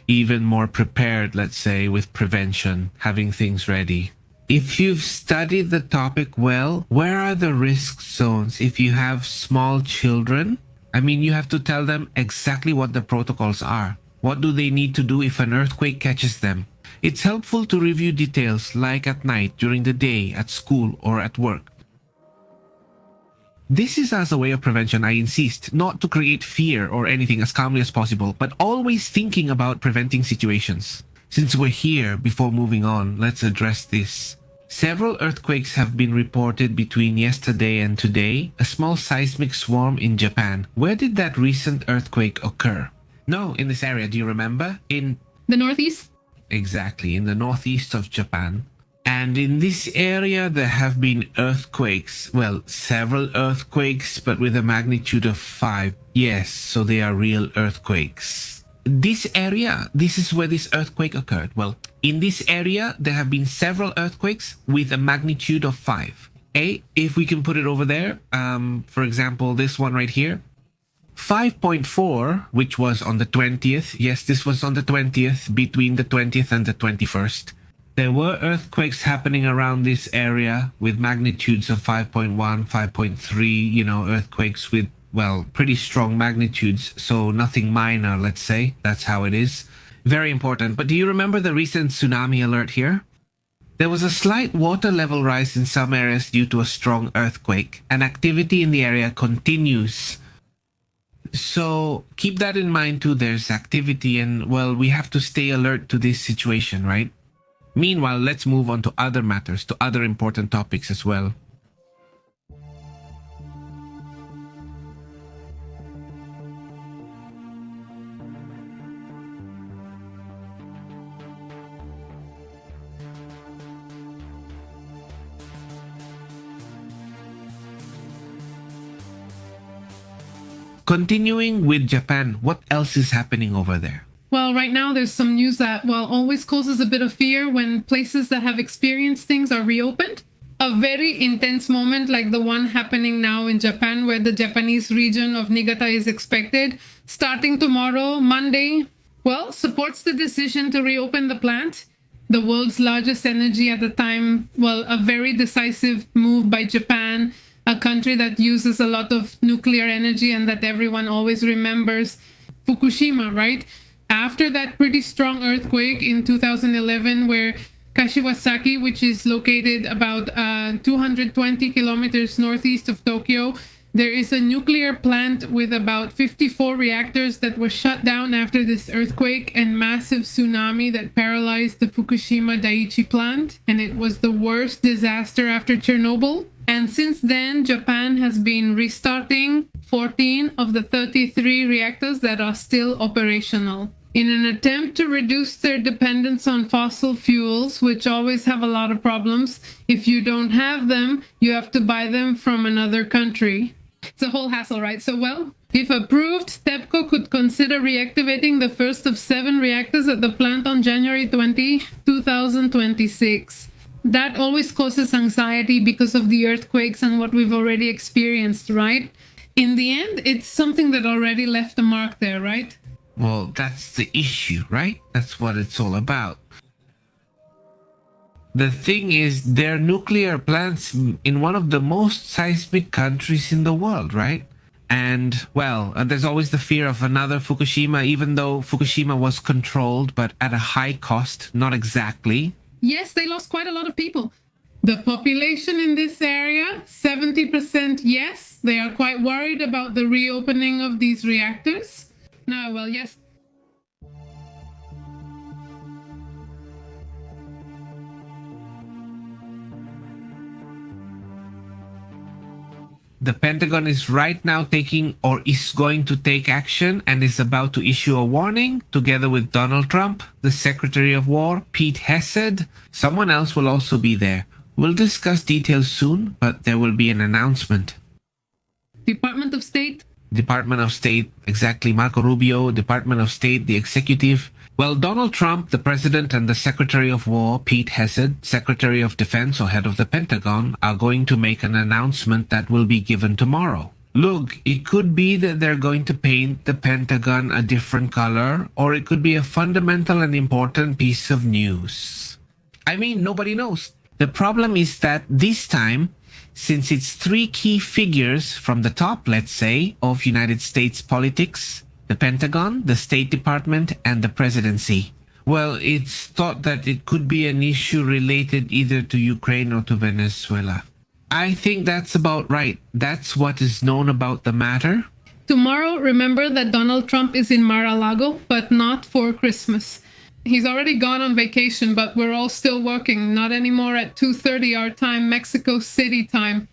even more prepared, let's say, with prevention, having things ready. If you've studied the topic well, where are the risk zones? If you have small children, I mean, you have to tell them exactly what the protocols are. What do they need to do if an earthquake catches them? It's helpful to review details like at night, during the day, at school, or at work. This is as a way of prevention, I insist, not to create fear or anything, as calmly as possible, but always thinking about preventing situations. Since we're here, before moving on, let's address this. Several earthquakes have been reported between yesterday and today. A small seismic swarm in Japan. Where did that recent earthquake occur? No, in this area, do you remember? In the Northeast? Exactly, in the northeast of Japan. And in this area, there have been earthquakes. Well, several earthquakes, but with a magnitude of 5. Yes, so they are real earthquakes. This area, this is where this earthquake occurred. Well, in this area, there have been several earthquakes with a magnitude of 5. If we can put it over there, for example, this one right here. 5.4, which was on the 20th. Yes, this was on the 20th, between the 20th and the 21st. There were earthquakes happening around this area with magnitudes of 5.1, 5.3, earthquakes with, well, pretty strong magnitudes. So nothing minor, let's say. That's how it is. Very important. But do you remember the recent tsunami alert here? There was a slight water level rise in some areas due to a strong earthquake, and activity in the area continues. So keep that in mind too. There's activity, and well, we have to stay alert to this situation, right? Meanwhile, let's move on to other matters, to other important topics as well. Continuing with Japan, what else is happening over there? Well, right now there's some news that, well, always causes a bit of fear when places that have experienced things are reopened. A very intense moment like the one happening now in Japan, where the Japanese region of Niigata is expected, starting tomorrow, Monday, well, supports the decision to reopen the plant. The world's largest energy at the time, well, a very decisive move by Japan, a country that uses a lot of nuclear energy and that everyone always remembers. Fukushima, right? After that pretty strong earthquake in 2011, where Kashiwazaki, which is located about 220 kilometers northeast of Tokyo, there is a nuclear plant with about 54 reactors that were shut down after this earthquake and massive tsunami that paralyzed the Fukushima Daiichi plant. And it was the worst disaster after Chernobyl. And since then, Japan has been restarting 14 of the 33 reactors that are still operational, in an attempt to reduce their dependence on fossil fuels, which always have a lot of problems. If you don't have them, you have to buy them from another country. It's a whole hassle, right? So, well, if approved, TEPCO could consider reactivating the first of 7 reactors at the plant on January 20, 2026. That always causes anxiety because of the earthquakes and what we've already experienced, right? In the end, it's something that already left a mark there, right? Well, that's the issue, right? That's what it's all about. The thing is, they're nuclear plants in one of the most seismic countries in the world, right? And, well, there's always the fear of another Fukushima, even though Fukushima was controlled, but at a high cost, not exactly. Yes, they lost quite a lot of people. The population in this area, 70% yes, they are quite worried about the reopening of these reactors. No, well, yes. The Pentagon is right now taking or is going to take action and is about to issue a warning together with Donald Trump, the Secretary of War, Pete Hegseth. Someone else will also be there. We'll discuss details soon, but there will be an announcement. Department of State. Department of State, exactly, Marco Rubio, Department of State, the executive. Well, Donald Trump, the President, and the Secretary of War, Pete Hegseth, Secretary of Defense or head of the Pentagon, are going to make an announcement that will be given tomorrow. Look, it could be that they're going to paint the Pentagon a different color, or it could be a fundamental and important piece of news. I mean, nobody knows. The problem is that this time, since it's 3 key figures from the top, let's say, of United States politics, the Pentagon, the State Department, and the presidency, well, it's thought that it could be an issue related either to Ukraine or to Venezuela. I think that's about right. That's what is known about the matter. Tomorrow, remember that Donald Trump is in Mar-a-Lago, but not for Christmas. He's already gone on vacation, but we're all still working. Not anymore at 2:30 our time, Mexico City time.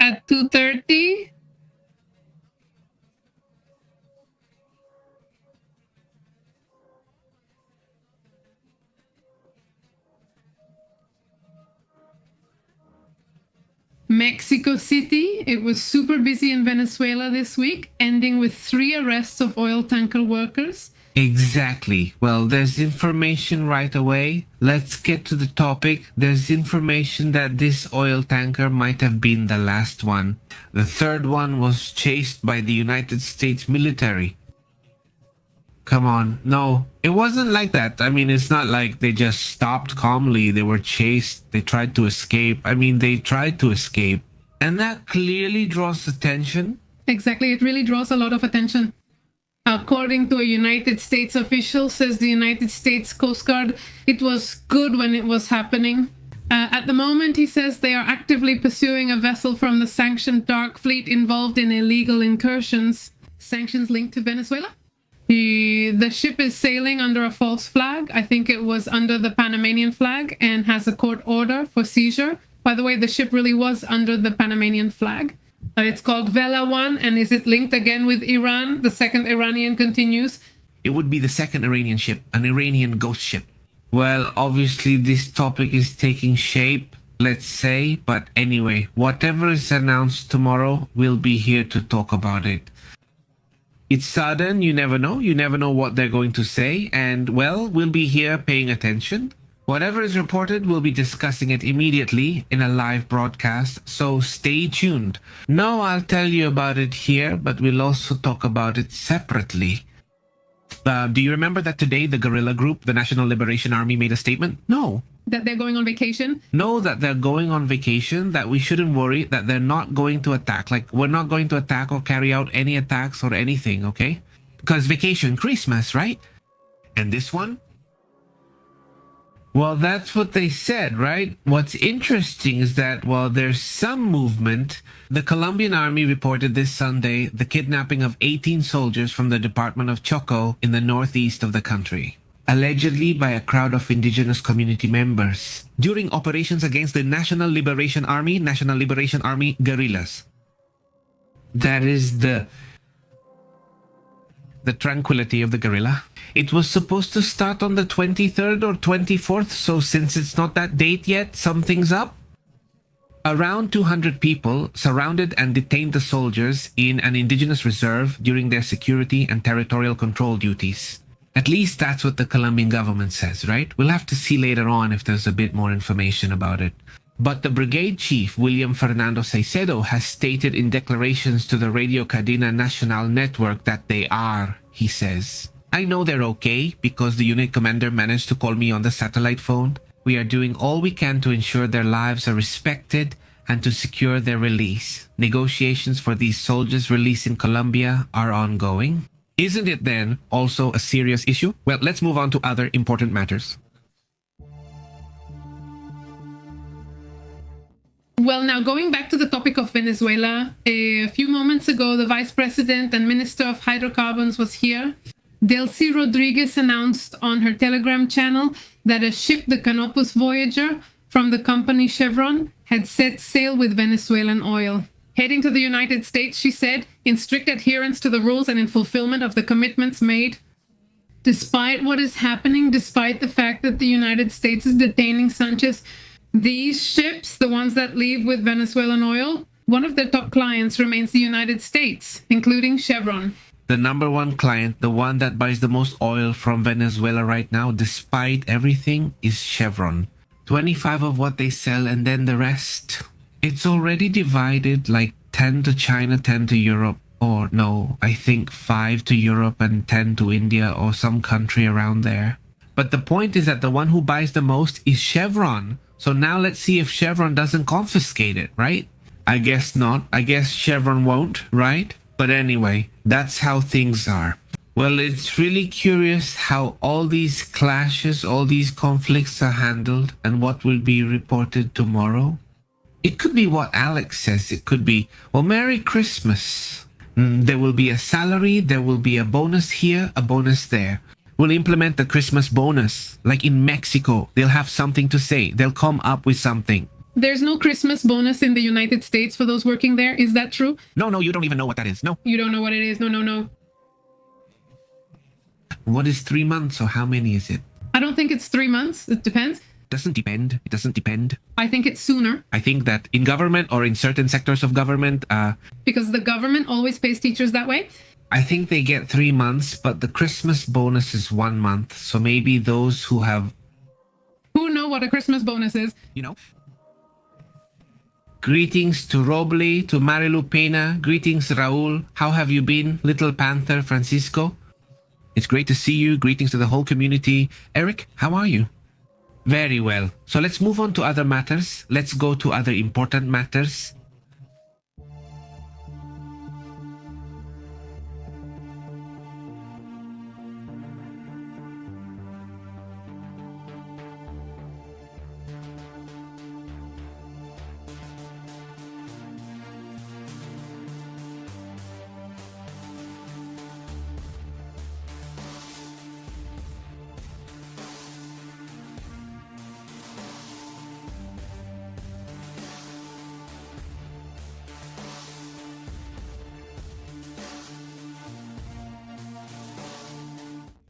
At 2:30? Mexico City. It was super busy in Venezuela this week, ending with 3 arrests of oil tanker workers. Exactly. Well, there's information right away. Let's get to the topic. There's information that this oil tanker might have been the last one. The third one was chased by the United States military. Come on. No, it wasn't like that. I mean, it's not like they just stopped calmly. They were chased. They tried to escape. I mean, they tried to escape. And that clearly draws attention. Exactly, it really draws a lot of attention. According to a United States official, says the United States Coast Guard, it was good when it was happening. At the moment, he says they are actively pursuing a vessel from the sanctioned Dark Fleet involved in illegal incursions. Sanctions linked to Venezuela? The ship is sailing under a false flag. I think it was under the Panamanian flag and has a court order for seizure. By the way, the ship really was under the Panamanian flag. It's called Vela 1, and is it linked again with Iran? The second Iranian continues. It would be the second Iranian ship, an Iranian ghost ship. Well, obviously this topic is taking shape, let's say, but anyway, whatever is announced tomorrow, we'll be here to talk about it. It's sudden, you never know what they're going to say, and well, we'll be here paying attention. Whatever is reported, we'll be discussing it immediately in a live broadcast, so stay tuned. No, I'll tell you about it here, but we'll also talk about it separately. Do you remember that today the guerrilla group, the National Liberation Army, made a statement? No. That they're going on vacation? No, that they're going on vacation, that we shouldn't worry, that they're not going to attack. Like, we're not going to attack or carry out any attacks or anything, okay? Because vacation, Christmas, right? And this one? Well, that's what they said, right? What's interesting is that while there's some movement, the Colombian army reported this Sunday the kidnapping of 18 soldiers from the Department of Choco in the northeast of the country, allegedly by a crowd of indigenous community members, during operations against the National Liberation Army guerrillas. That is the tranquility of the guerrilla. It was supposed to start on the 23rd or 24th, so since it's not that date yet, something's up. Around 200 people surrounded and detained the soldiers in an indigenous reserve during their security and territorial control duties. At least that's what the Colombian government says, right? We'll have to see later on if there's a bit more information about it. But the brigade chief, William Fernando Saicedo, has stated in declarations to the Radio Cadena Nacional network that they are, he says. I know they're okay because the unit commander managed to call me on the satellite phone. We are doing all we can to ensure their lives are respected and to secure their release. Negotiations for these soldiers' release in Colombia are ongoing. Isn't it then also a serious issue? Well, let's move on to other important matters. Well, now going back to the topic of Venezuela, a few moments ago, the Vice President and Minister of Hydrocarbons was here. Delcy Rodriguez announced on her Telegram channel that a ship, the Canopus Voyager, from the company Chevron, had set sail with Venezuelan oil. Heading to the United States, she said, in strict adherence to the rules and in fulfillment of the commitments made. Despite what is happening, despite the fact that the United States is detaining Sanchez, these ships, the ones that leave with Venezuelan oil, one of their top clients remains the United States, including Chevron. The number one client, the one that buys the most oil from Venezuela right now, despite everything, is Chevron. 25 of what they sell and then the rest. It's already divided like 10 to China, 10 to Europe. Or no, I think 5 to Europe and 10 to India or some country around there. But the point is that the one who buys the most is Chevron. So now let's see if Chevron doesn't confiscate it, right? I guess not. I guess Chevron won't, right? But anyway, that's how things are. Well, it's really curious how all these clashes, all these conflicts are handled and what will be reported tomorrow. It could be what Alex says. It could be, well, Merry Christmas. There will be a salary, there will be a bonus here, a bonus there. We'll implement the Christmas bonus. Like in Mexico, they'll have something to say. They'll come up with something. There's no Christmas bonus in the United States for those working there. Is that true? No, you don't even know what that is. No. You don't know what it is. No. What is 3 months or how many is it? I don't think it's 3 months. It depends. It doesn't depend. I think it's sooner. I think that in government or in certain sectors of government... because the government always pays teachers that way? I think they get 3 months, but the Christmas bonus is 1 month. So maybe those who have... Who know what a Christmas bonus is? You know? Greetings to Roble, to Marilu Pena. Greetings, Raul. How have you been, Little Panther Francisco? It's great to see you. Greetings to the whole community. Eric, how are you? Very well. So let's move on to other matters. Let's go to other important matters.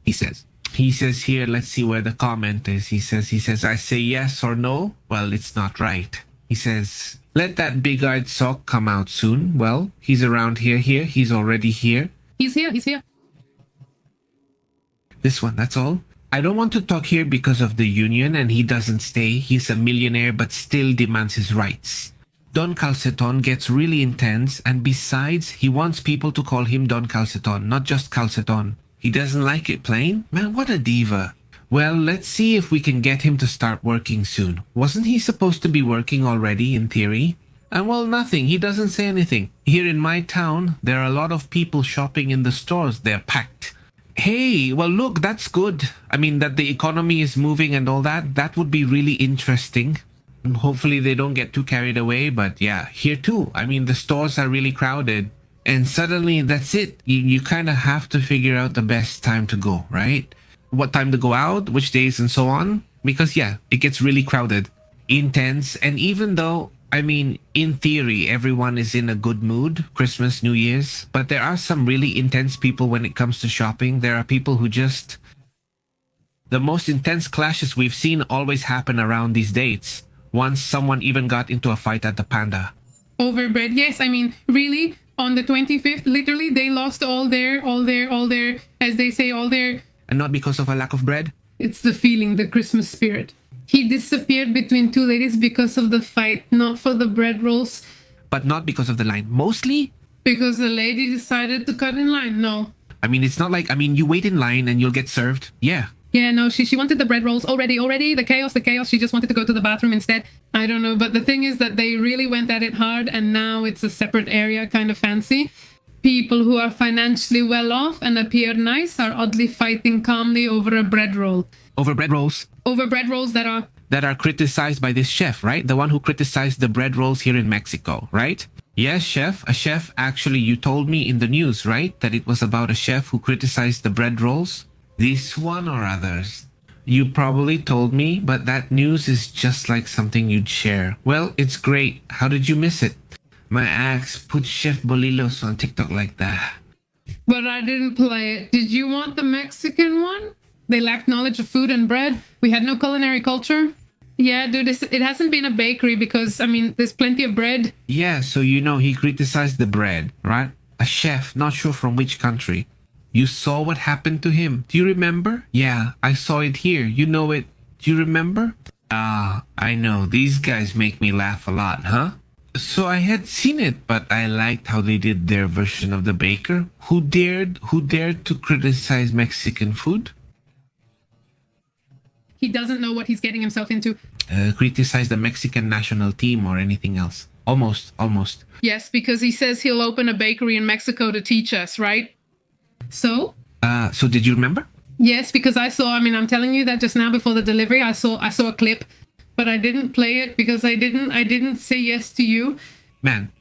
he says. He says here, let's see where the comment is. He says, I say yes or no. Well, it's not right. He says, let that big-eyed sock come out soon. Well, he's around here. He's already here. He's here. This one, that's all. I don't want to talk here because of the union and he doesn't stay. He's a millionaire but still demands his rights. Don Calceton gets really intense, and besides, he wants people to call him Don Calceton, not just Calceton. He doesn't like it plain? Man, what a diva. Well, let's see if we can get him to start working soon. Wasn't he supposed to be working already, in theory? And well, nothing. He doesn't say anything. Here in my town, there are a lot of people shopping in the stores. They're packed. Hey, well, look, that's good. I mean, that the economy is moving and all that. That would be really interesting. And hopefully they don't get too carried away. But yeah, here too. I mean, the stores are really crowded. And suddenly, that's it. You kind of have to figure out the best time to go, right? What time to go out, which days, and so on. Because yeah, it gets really crowded, intense. And even though, I mean, in theory, everyone is in a good mood, Christmas, New Year's, but there are some really intense people when it comes to shopping. There are people who just... The most intense clashes we've seen always happen around these dates. Once someone even got into a fight at the Panda. Over bread, yes. I mean, really, on the 25th, literally, they lost all their, as they say, all their... And not because of a lack of bread? It's the feeling, the Christmas spirit. He disappeared between two ladies because of the fight, not for the bread rolls. But not because of the line. Mostly? Because the lady decided to cut in line, no. I mean, it's not like, you wait in line and you'll get served. Yeah. Yeah, no, she wanted the bread rolls already. The chaos. She just wanted to go to the bathroom instead. I don't know, but the thing is that they really went at it hard, and now it's a separate area, kind of fancy. People who are financially well off and appear nice are oddly fighting calmly over a bread roll. Over bread rolls? Over bread rolls that are criticized by this chef, right? The one who criticized the bread rolls here in Mexico, right? Yes, chef. A chef. Actually, you told me in the news, right? That it was about a chef who criticized the bread rolls? This one or others? You probably told me, but that news is just like something you'd share. Well, it's great. How did you miss it? My ex put Chef Bolilos on TikTok like that. But I didn't play it. Did you want the Mexican one? They lacked knowledge of food and bread. We had no culinary culture. Yeah, dude, it hasn't been a bakery because, I mean, there's plenty of bread. Yeah, so he criticized the bread, right? A chef, not sure from which country. You saw what happened to him. Do you remember? Yeah, I saw it here. You know it. Do you remember? Ah, I know. These guys make me laugh a lot, huh? So I had seen it, but I liked how they did their version of the baker. Who dared to criticize Mexican food? He doesn't know what he's getting himself into. Criticize the Mexican national team or anything else. Almost. Yes, because he says he'll open a bakery in Mexico to teach us, right? So? So did you remember? Yes, because I'm telling you that just now before the delivery, I saw a clip, but I didn't play it because I didn't say yes to you. Man.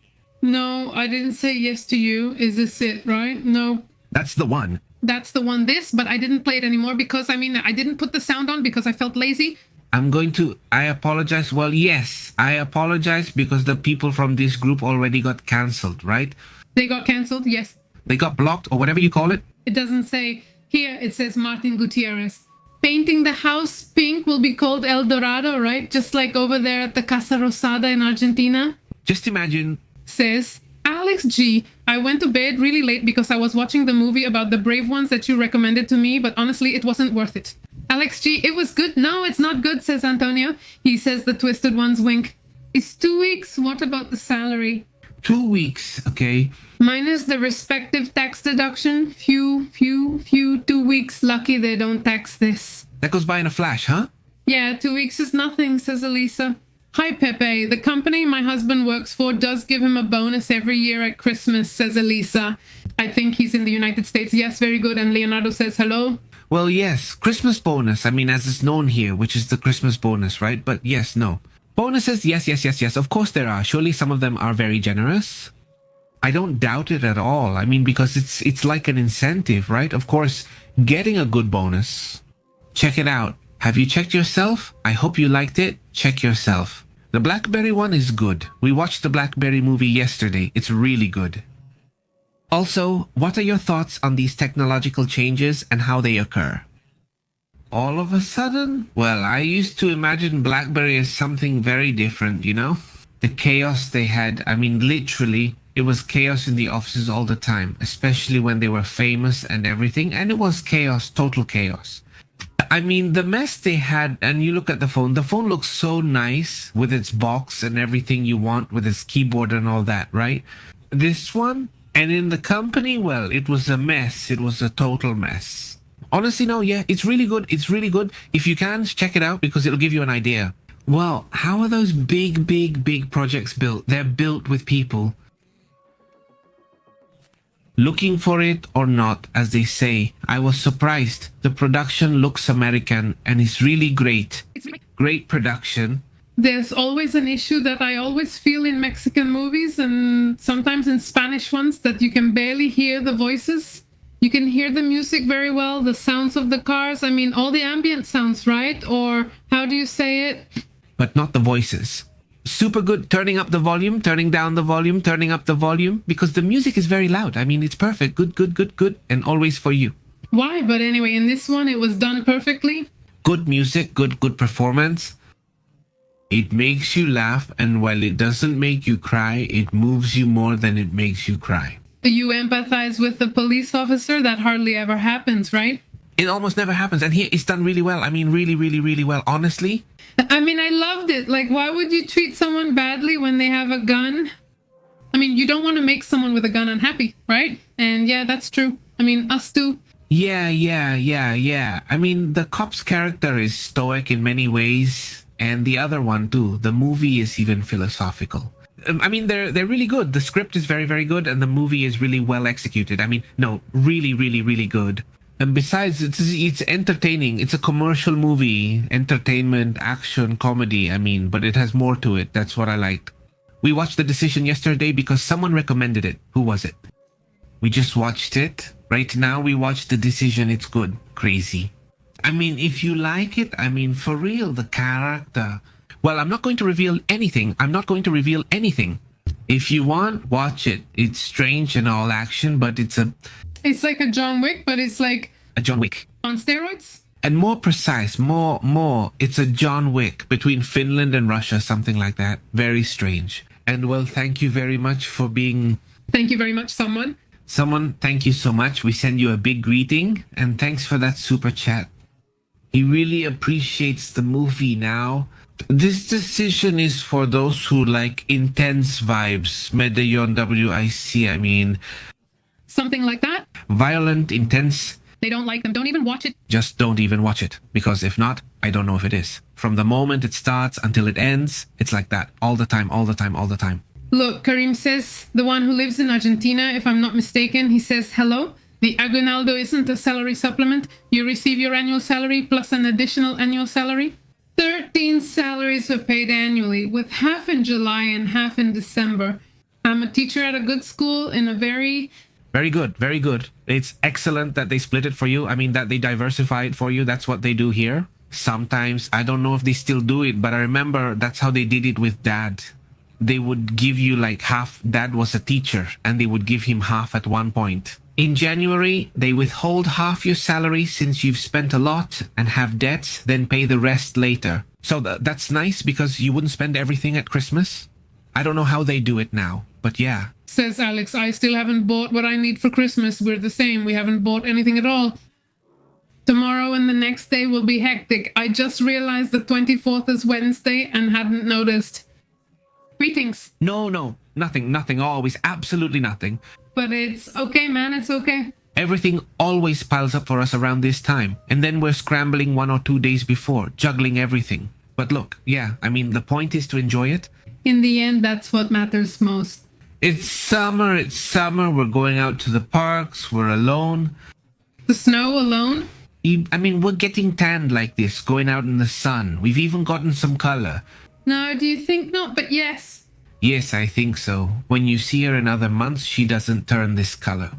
No, I didn't say yes to you. Is this it, right? No. That's the one. That's the one, but I didn't play it anymore because, I didn't put the sound on because I felt lazy. I apologize. Well, yes, I apologize because the people from this group already got cancelled, right? They got cancelled, yes. They got blocked or whatever you call it. It doesn't say. Here it says Martin Gutierrez. Painting the house pink will be called El Dorado, right? Just like over there at the Casa Rosada in Argentina. Just imagine. Says Alex G. I went to bed really late because I was watching the movie about the brave ones that you recommended to me, but honestly, it wasn't worth it. Alex G. It was good. No, it's not good, says Antonio. He says the twisted ones wink. It's 2 weeks. What about the salary? 2 weeks, okay. Minus the respective tax deduction. Few, 2 weeks. Lucky they don't tax this. That goes by in a flash, huh? Yeah, 2 weeks is nothing, says Elisa. Hi, Pepe. The company my husband works for does give him a bonus every year at Christmas, says Elisa. I think he's in the United States. Yes, very good. And Leonardo says hello. Well, yes, Christmas bonus. As it's known here, which is the Christmas bonus, right? But yes, no. Bonuses, yes. Of course there are. Surely some of them are very generous. I don't doubt it at all. Because it's like an incentive, right? Of course, getting a good bonus. Check it out. Have you checked yourself? I hope you liked it. Check yourself. The Blackberry one is good. We watched the Blackberry movie yesterday. It's really good. Also, what are your thoughts on these technological changes and how they occur? All of a sudden? Well, I used to imagine BlackBerry as something very different, you know? The chaos they had, I mean, literally, it was chaos in the offices all the time, especially when they were famous and everything, and it was chaos, total chaos. I mean, the mess they had, and you look at the phone looks so nice with its box and everything you want with its keyboard and all that, right? This one, and in the company, well, it was a mess. It was a total mess. Honestly, no, yeah, it's really good. It's really good. If you can, check it out because it'll give you an idea. Well, how are those big projects built? They're built with people looking for it or not, as they say. I was surprised. The production looks American and is really great. Great production. There's always an issue that I always feel in Mexican movies and sometimes in Spanish ones, that you can barely hear the voices. You can hear the music very well, the sounds of the cars. I mean, all the ambient sounds, right? Or how do you say it? But not the voices. Super good. Turning up the volume, turning down the volume, turning up the volume, because the music is very loud. I mean, it's perfect. Good, and always for you. Why? But anyway, in this one, it was done perfectly. Good music, good performance. It makes you laugh, and while it doesn't make you cry, it moves you more than it makes you cry. You empathize with the police officer. That hardly ever happens, right? It almost never happens, and here it's done really well. I mean, really well. Honestly. I mean, I loved it. Like, why would you treat someone badly when they have a gun? I mean, you don't want to make someone with a gun unhappy, right? And yeah, that's true. I mean, us too. Yeah. I mean, the cop's character is stoic in many ways, and the other one too. The movie is even philosophical. I mean, they're really good. The script is very good, and the movie is really well executed. I mean, no, really good. And besides, it's entertaining. It's a commercial movie, entertainment, action, comedy. I mean, but it has more to it. That's what I liked. We watched The Decision yesterday because someone recommended it. Who was it? We just watched it. Right now, we watched The Decision. It's good. Crazy. I mean, if you like it, I mean, for real, the character. Well, I'm not going to reveal anything. If you want, watch it. It's strange and all action, but it's like a John Wick, but it's like a John Wick on steroids. And more precise, more. It's a John Wick between Finland and Russia, something like that. Very strange. And well, thank you very much for being... Thank you very much, someone. Someone, thank you so much. We send you a big greeting, and thanks for that super chat. He really appreciates the movie now. This decision is for those who like intense vibes. Medellin WIC, I mean... Something like that? Violent, intense. They don't like them. Don't even watch it. Just don't even watch it. Because if not, I don't know if it is. From the moment it starts until it ends, it's like that. All the time. Look, Karim says, the one who lives in Argentina, if I'm not mistaken, he says, hello. The aguinaldo isn't a salary supplement. You receive your annual salary plus an additional annual salary. 13 salaries are paid annually, with half in July and half in December. I'm a teacher at a good school in a very good. It's excellent that they split it for you. I mean, that they diversify it for you. That's what they do here. Sometimes, I don't know if they still do it, but I remember that's how they did it with Dad. They would give you like half. Dad was a teacher, and they would give him half at one point. In January, they withhold half your salary since you've spent a lot and have debts, then pay the rest later. So that's nice because you wouldn't spend everything at Christmas. I don't know how they do it now, but yeah. Says Alex, I still haven't bought what I need for Christmas. We're the same. We haven't bought anything at all. Tomorrow and the next day will be hectic. I just realized the 24th is Wednesday and hadn't noticed. Greetings. No, nothing, always, absolutely nothing. But it's okay, man, it's okay. Everything always piles up for us around this time, and then we're scrambling 1 or 2 days before, juggling everything. But look, yeah, I mean, the point is to enjoy it. In the end, that's what matters most. It's summer, we're going out to the parks, we're alone. The snow alone? I mean, we're getting tanned like this, going out in the sun. We've even gotten some color. No, do you think not? But yes. Yes, I think so. When you see her in other months, she doesn't turn this color.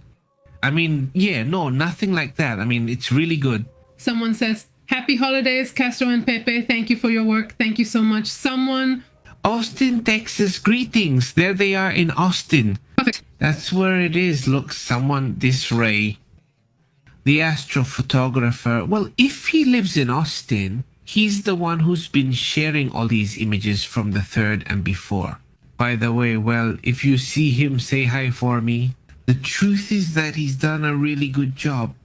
I mean, yeah, no, nothing like that. I mean, it's really good. Someone says, happy holidays, Castro and Pepe. Thank you for your work. Thank you so much. Someone... Austin, Texas, greetings. There they are in Austin. Perfect. That's where it is. Look, someone, this Ray, the astrophotographer. Well, if he lives in Austin, he's the one who's been sharing all these images from the third and before. By the way, well, if you see him, say hi for me. The truth is that he's done a really good job.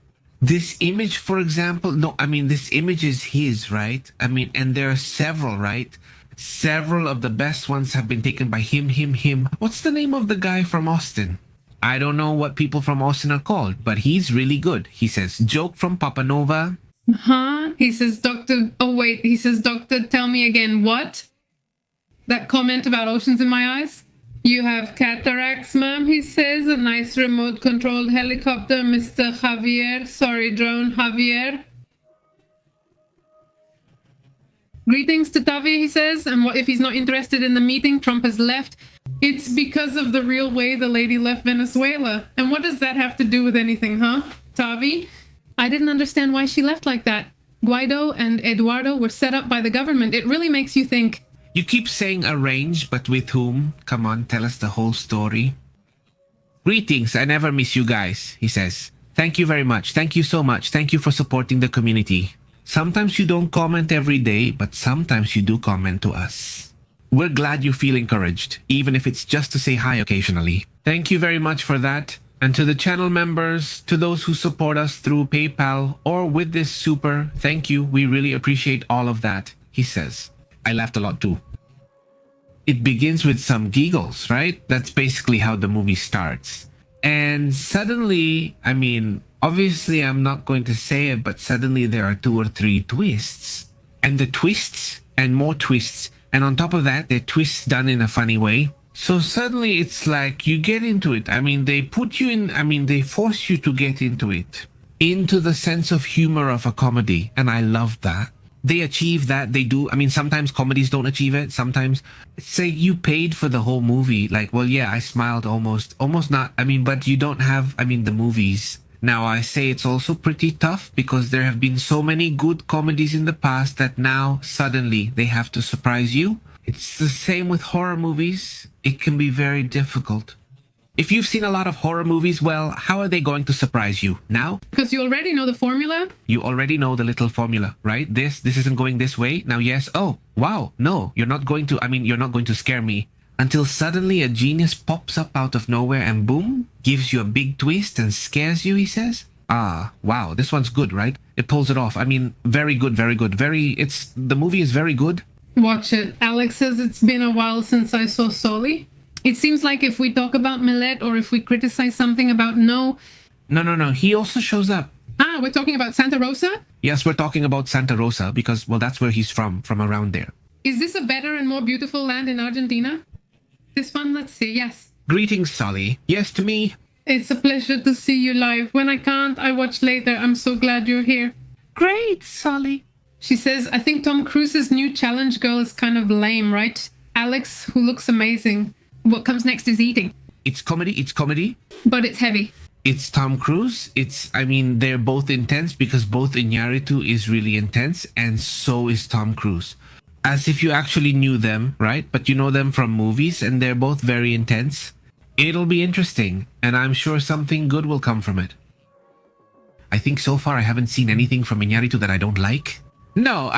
This image, for example, this image is his, right? And there are several, right? Several of the best ones have been taken by him. What's the name of the guy from Austin? I don't know what people from Austin are called, but he's really good. He says, joke from Papa Nova. Huh? He says, Doctor... Oh, wait. He says, Doctor, tell me again, what? That comment about oceans in my eyes? You have cataracts, ma'am, he says. A nice remote-controlled helicopter, Mr. Javier. Sorry, drone, Javier. Greetings to Tavi, he says. And what if he's not interested in the meeting? Trump has left. It's because of the real way the lady left Venezuela. And what does that have to do with anything, huh? Tavi? I didn't understand why she left like that. Guaido and Eduardo were set up by the government. It really makes you think. You keep saying arrange, but with whom? Come on, tell us the whole story. Greetings, I never miss you guys, he says. Thank you very much. Thank you so much. Thank you for supporting the community. Sometimes you don't comment every day, but sometimes you do comment to us. We're glad you feel encouraged, even if it's just to say hi occasionally. Thank you very much for that. And to the channel members, to those who support us through PayPal or with this super, thank you. We really appreciate all of that, he says. I laughed a lot too. It begins with some giggles, right? That's basically how the movie starts. And suddenly, obviously I'm not going to say it, but suddenly there are 2 or 3 twists. And the twists and more twists. And on top of that, they're twists done in a funny way. So suddenly it's like you get into it. They put you in, they force you to get into it. Into the sense of humor of a comedy. And I love that. They achieve that. They do. Sometimes comedies don't achieve it. Sometimes, say you paid for the whole movie. Like, well, yeah, I smiled almost not. But you don't have, the movies. Now, I say it's also pretty tough because there have been so many good comedies in the past that now suddenly they have to surprise you. It's the same with horror movies. It can be very difficult. If you've seen a lot of horror movies, well, how are they going to surprise you now? Because you already know the formula? You already know the little formula, right? This isn't going this way. Now, yes. Oh, wow. No, you're not going to scare me. Until suddenly a genius pops up out of nowhere and boom, gives you a big twist and scares you, he says. Ah, wow. This one's good, right? It pulls it off. Very good, very good. The movie is very good. Watch it. Alex says it's been a while since I saw Soli. It seems like if we talk about Millet or if we criticize something about No. He also shows up. Ah, we're talking about Santa Rosa? Yes, we're talking about Santa Rosa because, well, that's where he's from around there. Is this a better and more beautiful land in Argentina? This one, let's see, yes. Greetings, Solly. Yes, to me. It's a pleasure to see you live. When I can't, I watch later. I'm so glad you're here. Great, Solly. She says, I think Tom Cruise's new challenge girl is kind of lame, right? Alex, who looks amazing. What comes next is eating. It's comedy. But it's heavy. It's Tom Cruise. They're both intense because both Iñárritu is really intense and so is Tom Cruise. As if you actually knew them, right? But you know them from movies and they're both very intense. It'll be interesting and I'm sure something good will come from it. I think so far I haven't seen anything from Iñárritu that I don't like. No,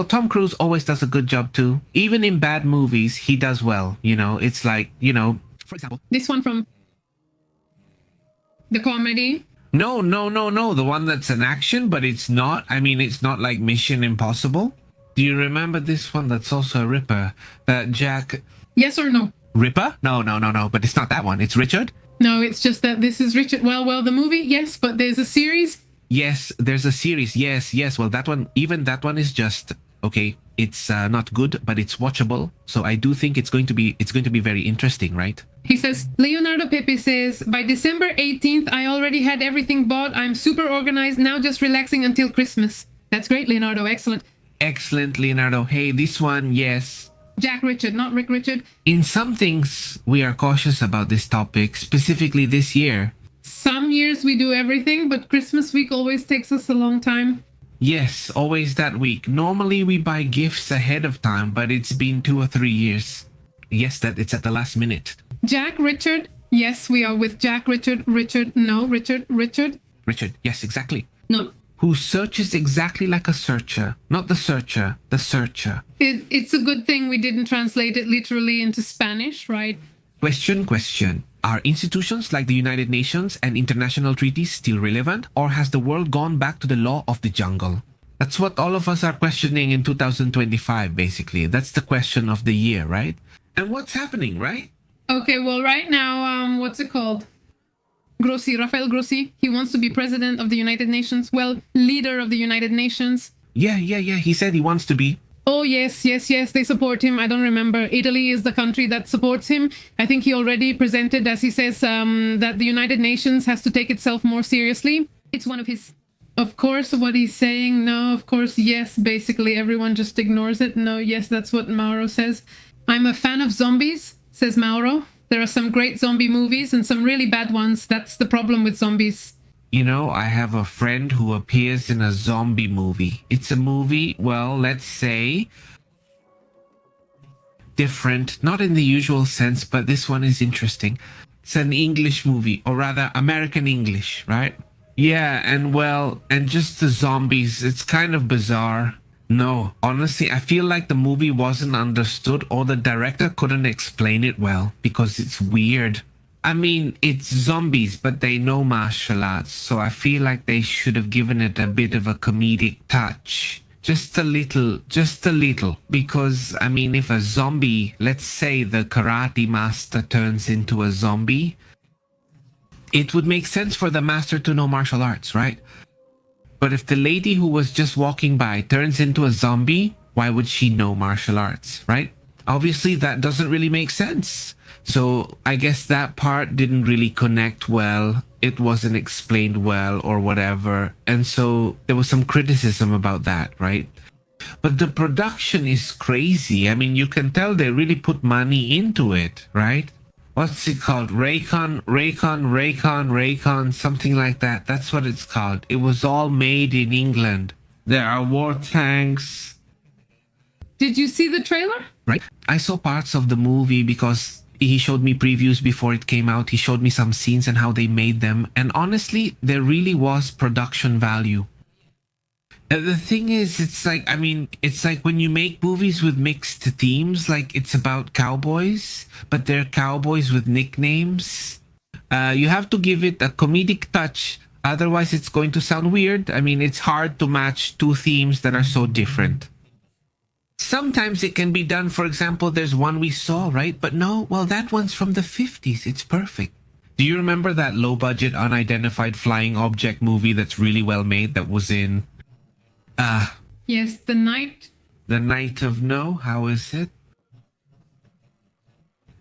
Tom Cruise always does a good job too. Even in bad movies, he does well. It's like, for example. This one from the comedy. No. The one that's an action, but it's not. It's not like Mission Impossible. Do you remember this one that's also a Ripper? That Jack... Yes or no? Ripper? No. But it's not that one. It's Richard? No, it's just that this is Richard. Well, the movie, yes, but there's a series. Yes, there's a series. Yes. Well, that one is just okay. It's not good, but it's watchable. So I do think it's going to be very interesting, right? He says, Leonardo Pepe says, by December 18th, I already had everything bought. I'm super organized now, just relaxing until Christmas. That's great, Leonardo. Excellent. Excellent, Leonardo. Hey, this one, yes. Jack Richard, not Rick Richard. In some things, we are cautious about this topic, specifically this year. Some years we do everything, but Christmas week always takes us a long time. Yes, always that week. Normally we buy gifts ahead of time, but it's been 2 or 3 years. Yes, that it's at the last minute. Jack Richard, Yes, we are with Jack, Richard, Richard, Richard, yes, exactly. no. Who searches exactly like a searcher. Not the searcher, the searcher. It's a good thing we didn't translate it literally into Spanish, right? Question. Are institutions like the United Nations and international treaties still relevant, or has the world gone back to the law of the jungle? That's what all of us are questioning in 2025, basically. That's the question of the year, right? And what's happening, right? Okay, well, right now, what's it called? Grossi, Rafael Grossi, he wants to be president of the United Nations. Well, leader of the United Nations. Yeah. He said he wants to be. Oh, yes, they support him. I don't remember. Italy is the country that supports him. I think he already presented, as he says, that the United Nations has to take itself more seriously. It's one of his... Of course, what he's saying, no, of course, yes, basically everyone just ignores it. No, yes, that's what Mauro says. I'm a fan of zombies, says Mauro. There are some great zombie movies and some really bad ones. That's the problem with zombies. You know, I have a friend who appears in a zombie movie. It's a movie, well, let's say, different, not in the usual sense, but this one is interesting. It's an English movie, or rather American English, right? Yeah, and just the zombies, it's kind of bizarre. No, honestly, I feel like the movie wasn't understood or the director couldn't explain it well because it's weird. I mean, it's zombies, but they know martial arts, so I feel like they should have given it a bit of a comedic touch. Just a little, because, I mean, if a zombie, let's say the karate master turns into a zombie, it would make sense for the master to know martial arts, right? But if the lady who was just walking by turns into a zombie, why would she know martial arts, right? Obviously, that doesn't really make sense. So I guess that part didn't really connect well. It wasn't explained well or whatever. And so there was some criticism about that, right? But the production is crazy. I mean, you can tell they really put money into it, right? What's it called? Raycon, something like that. That's what it's called. It was all made in England. There are war tanks. Did you see the trailer? Right. I saw parts of the movie because he showed me previews before it came out. He showed me some scenes and how they made them. And honestly, there really was production value. The thing is, it's like when you make movies with mixed themes, like it's about cowboys, but they're cowboys with nicknames. You have to give it a comedic touch. Otherwise, it's going to sound weird. I mean, it's hard to match two themes that are so different. Sometimes it can be done. For example, there's one we saw, right? But no, well, that one's from the 50s. It's perfect. Do you remember that low-budget, unidentified flying object movie that's really well made that was in... Yes, The Night. The Night of No? How is it?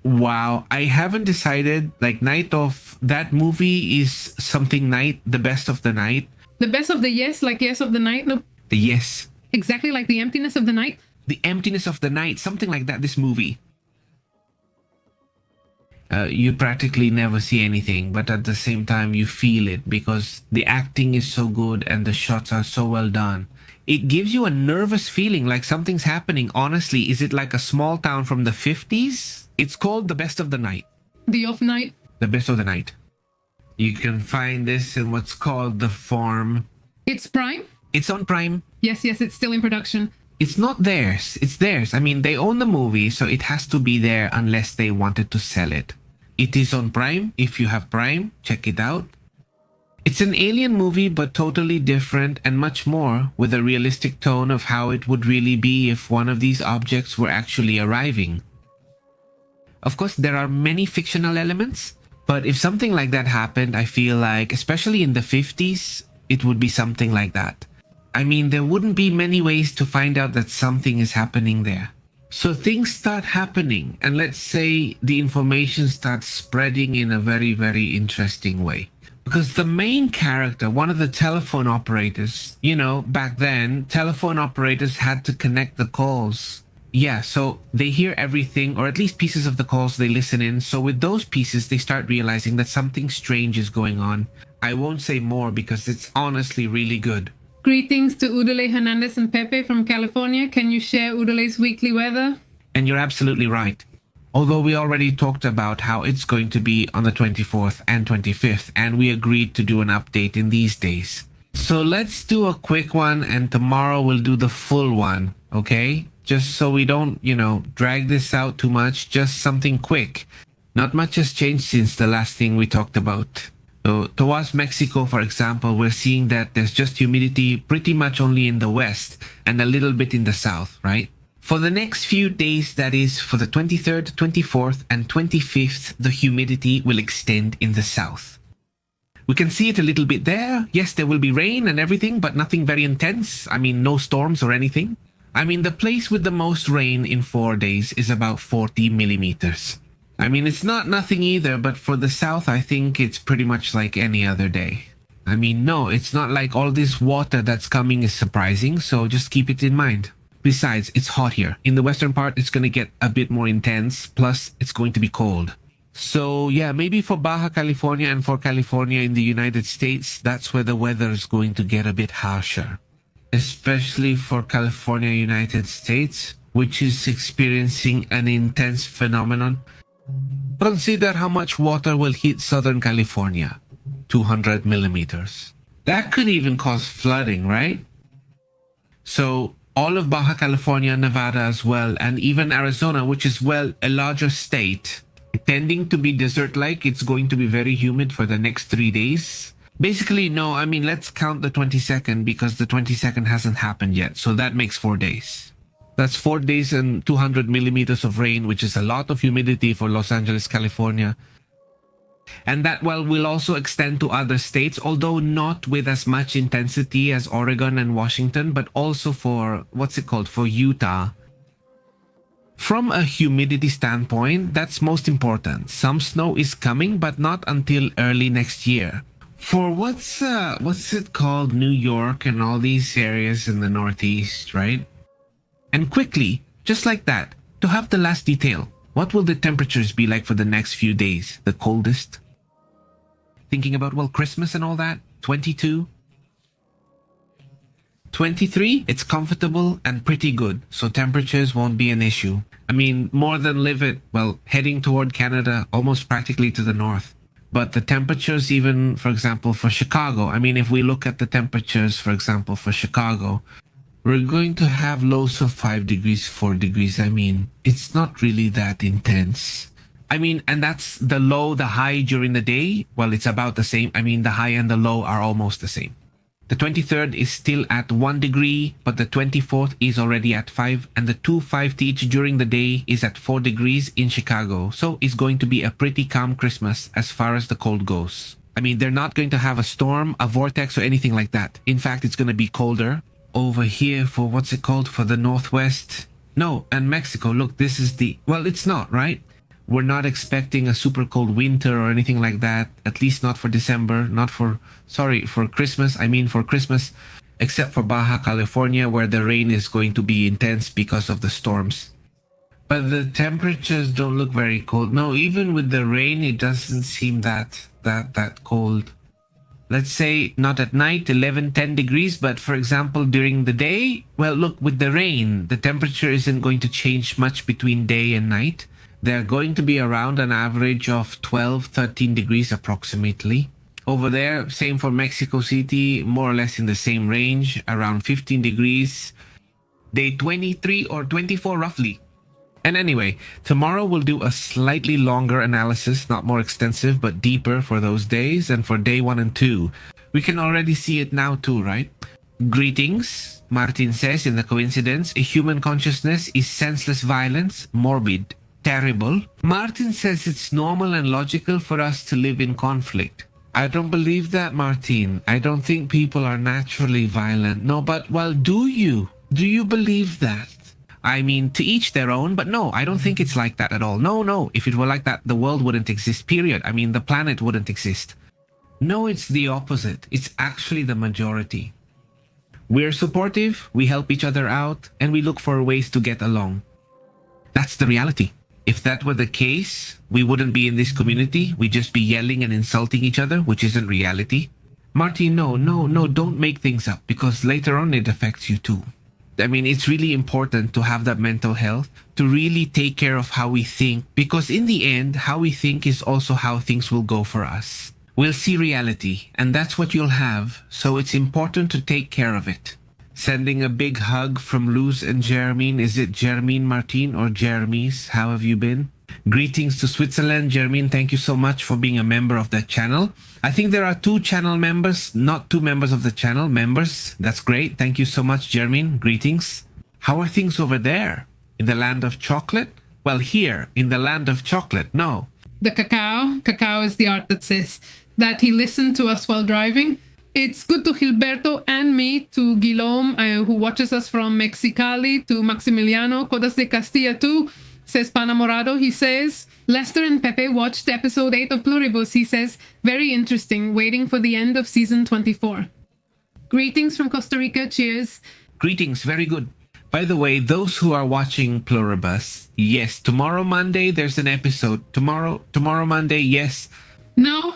Wow, I haven't decided. Like, Night of... That movie is something night, the best of the night. The best of the yes, like yes of the night? No. The yes. Exactly like the emptiness of the night? The emptiness of the night, something like that, this movie. You practically never see anything, but at the same time you feel it because the acting is so good and the shots are so well done. It gives you a nervous feeling like something's happening. Honestly, is it like a small town from the 50s? It's called The Best of the Night. The Off Night? The Best of the Night. You can find this in what's called The Form. It's Prime? It's on Prime. Yes, it's still in production. It's not theirs. It's theirs. I mean, they own the movie, so it has to be there unless they wanted to sell it. It is on Prime. If you have Prime, check it out. It's an alien movie, but totally different and much more, with a realistic tone of how it would really be if one of these objects were actually arriving. Of course, there are many fictional elements, but if something like that happened, I feel like, especially in the 50s, it would be something like that. I mean, there wouldn't be many ways to find out that something is happening there. So things start happening, and let's say the information starts spreading in a very, very interesting way. Because the main character, one of the telephone operators, you know, back then, telephone operators had to connect the calls. Yeah, so they hear everything, or at least pieces of the calls they listen in. So with those pieces, they start realizing that something strange is going on. I won't say more because it's honestly really good. Greetings to Udale Hernandez and Pepe from California. Can you share Udale's weekly weather? And you're absolutely right. Although we already talked about how it's going to be on the 24th and 25th, and we agreed to do an update in these days. So let's do a quick one, and tomorrow we'll do the full one, okay? Just so we don't, drag this out too much, just something quick. Not much has changed since the last thing we talked about. So towards Mexico, for example, we're seeing that there's just humidity pretty much only in the west and a little bit in the south, right? For the next few days, that is, for the 23rd, 24th, and 25th, the humidity will extend in the south. We can see it a little bit there. Yes, there will be rain and everything, but nothing very intense. I mean, no storms or anything. I mean, the place with the most rain in 4 days is about 40 millimeters. I mean, it's not nothing either, but for the south, I think it's pretty much like any other day. I mean, no, it's not like all this water that's coming is surprising, so just keep it in mind. Besides, it's hot here. In the western part, it's going to get a bit more intense, plus it's going to be cold. So yeah, maybe for Baja California and for California in the United States, that's where the weather is going to get a bit harsher. Especially for California, United States, which is experiencing an intense phenomenon. Consider how much water will hit Southern California. 200 millimeters. That could even cause flooding, right? So all of Baja California, Nevada as well, and even Arizona, which is, well, a larger state, tending to be desert-like, it's going to be very humid for the next 3 days. Basically, no, I mean, let's count the 22nd because the 22nd hasn't happened yet. So that makes 4 days. That's 4 days and 200 millimeters of rain, which is a lot of humidity for Los Angeles, California. And that, well, will also extend to other states, although not with as much intensity as Oregon and Washington, but also for, for Utah. From a humidity standpoint, that's most important. Some snow is coming, but not until early next year. For New York and all these areas in the Northeast, right? And quickly, just like that, to have the last detail, what will the temperatures be like for the next few days? The coldest? Thinking about, well, Christmas and all that? 22? 23? It's comfortable and pretty good, so temperatures won't be an issue. I mean, more than live it, well, heading toward Canada, almost practically to the north. But the temperatures even, for example, for Chicago, I mean, if we look at the temperatures, for example, for Chicago, we're going to have lows of 5 degrees, 4 degrees. I mean, it's not really that intense. I mean, and that's the low, the high during the day. Well, it's about the same. I mean, the high and the low are almost the same. The 23rd is still at 1 degree, but the 24th is already at 5, and the 2-5 teach during the day is at 4 degrees in Chicago. So it's going to be a pretty calm Christmas as far as the cold goes. I mean, they're not going to have a storm, a vortex, or anything like that. In fact, it's going to be colder. Over here for for the Northwest. No, and Mexico, look, this is well, it's not, right? We're not expecting a super cold winter or anything like that, at least not for December, for Christmas. I mean, for Christmas, except for Baja California, where the rain is going to be intense because of the storms. But the temperatures don't look very cold. No, even with the rain, it doesn't seem that cold. Let's say not at night, 11, 10 degrees, but for example, during the day, well, look, with the rain, the temperature isn't going to change much between day and night. They're going to be around an average of 12, 13 degrees approximately. Over there, same for Mexico City, more or less in the same range, around 15 degrees. Day 23 or 24 roughly. And anyway, tomorrow we'll do a slightly longer analysis, not more extensive, but deeper for those days and for day 1 and 2. We can already see it now too, right? Greetings, Martin says in the coincidence, a human consciousness is senseless violence, morbid, terrible. Martin says it's normal and logical for us to live in conflict. I don't believe that, Martin. I don't think people are naturally violent. No, but, well, do you? Do you believe that? I mean, to each their own, but no, I don't think it's like that at all. No. If it were like that, the world wouldn't exist, period. I mean, the planet wouldn't exist. No, it's the opposite. It's actually the majority. We're supportive, we help each other out, and we look for ways to get along. That's the reality. If that were the case, we wouldn't be in this community. We'd just be yelling and insulting each other, which isn't reality. Marty, no, don't make things up, because later on it affects you too. I mean, it's really important to have that mental health, to really take care of how we think, because in the end, how we think is also how things will go for us. We'll see reality, and that's what you'll have, so it's important to take care of it. Sending a big hug from Luz and Jermine. Is it Jermine Martin or Jeremy's? How have you been? Greetings to Switzerland. Jermine, thank you so much for being a member of the channel. I think there are 2 channel members, not 2 members of the channel, members. That's great. Thank you so much, Jermine. Greetings. How are things over there? In the land of chocolate? Well, here, in the land of chocolate, no. The cacao is the art that says that he listened to us while driving. It's good to Gilberto and me, to Guillaume, who watches us from Mexicali, to Maximiliano, Codas de Castilla too, says Panamorado. He says, Lester and Pepe watched episode 8 of Pluribus. He says, very interesting, waiting for the end of season 24. Greetings from Costa Rica, cheers. Greetings, very good. By the way, those who are watching Pluribus, yes, tomorrow Monday there's an episode. Tomorrow Monday, yes. No.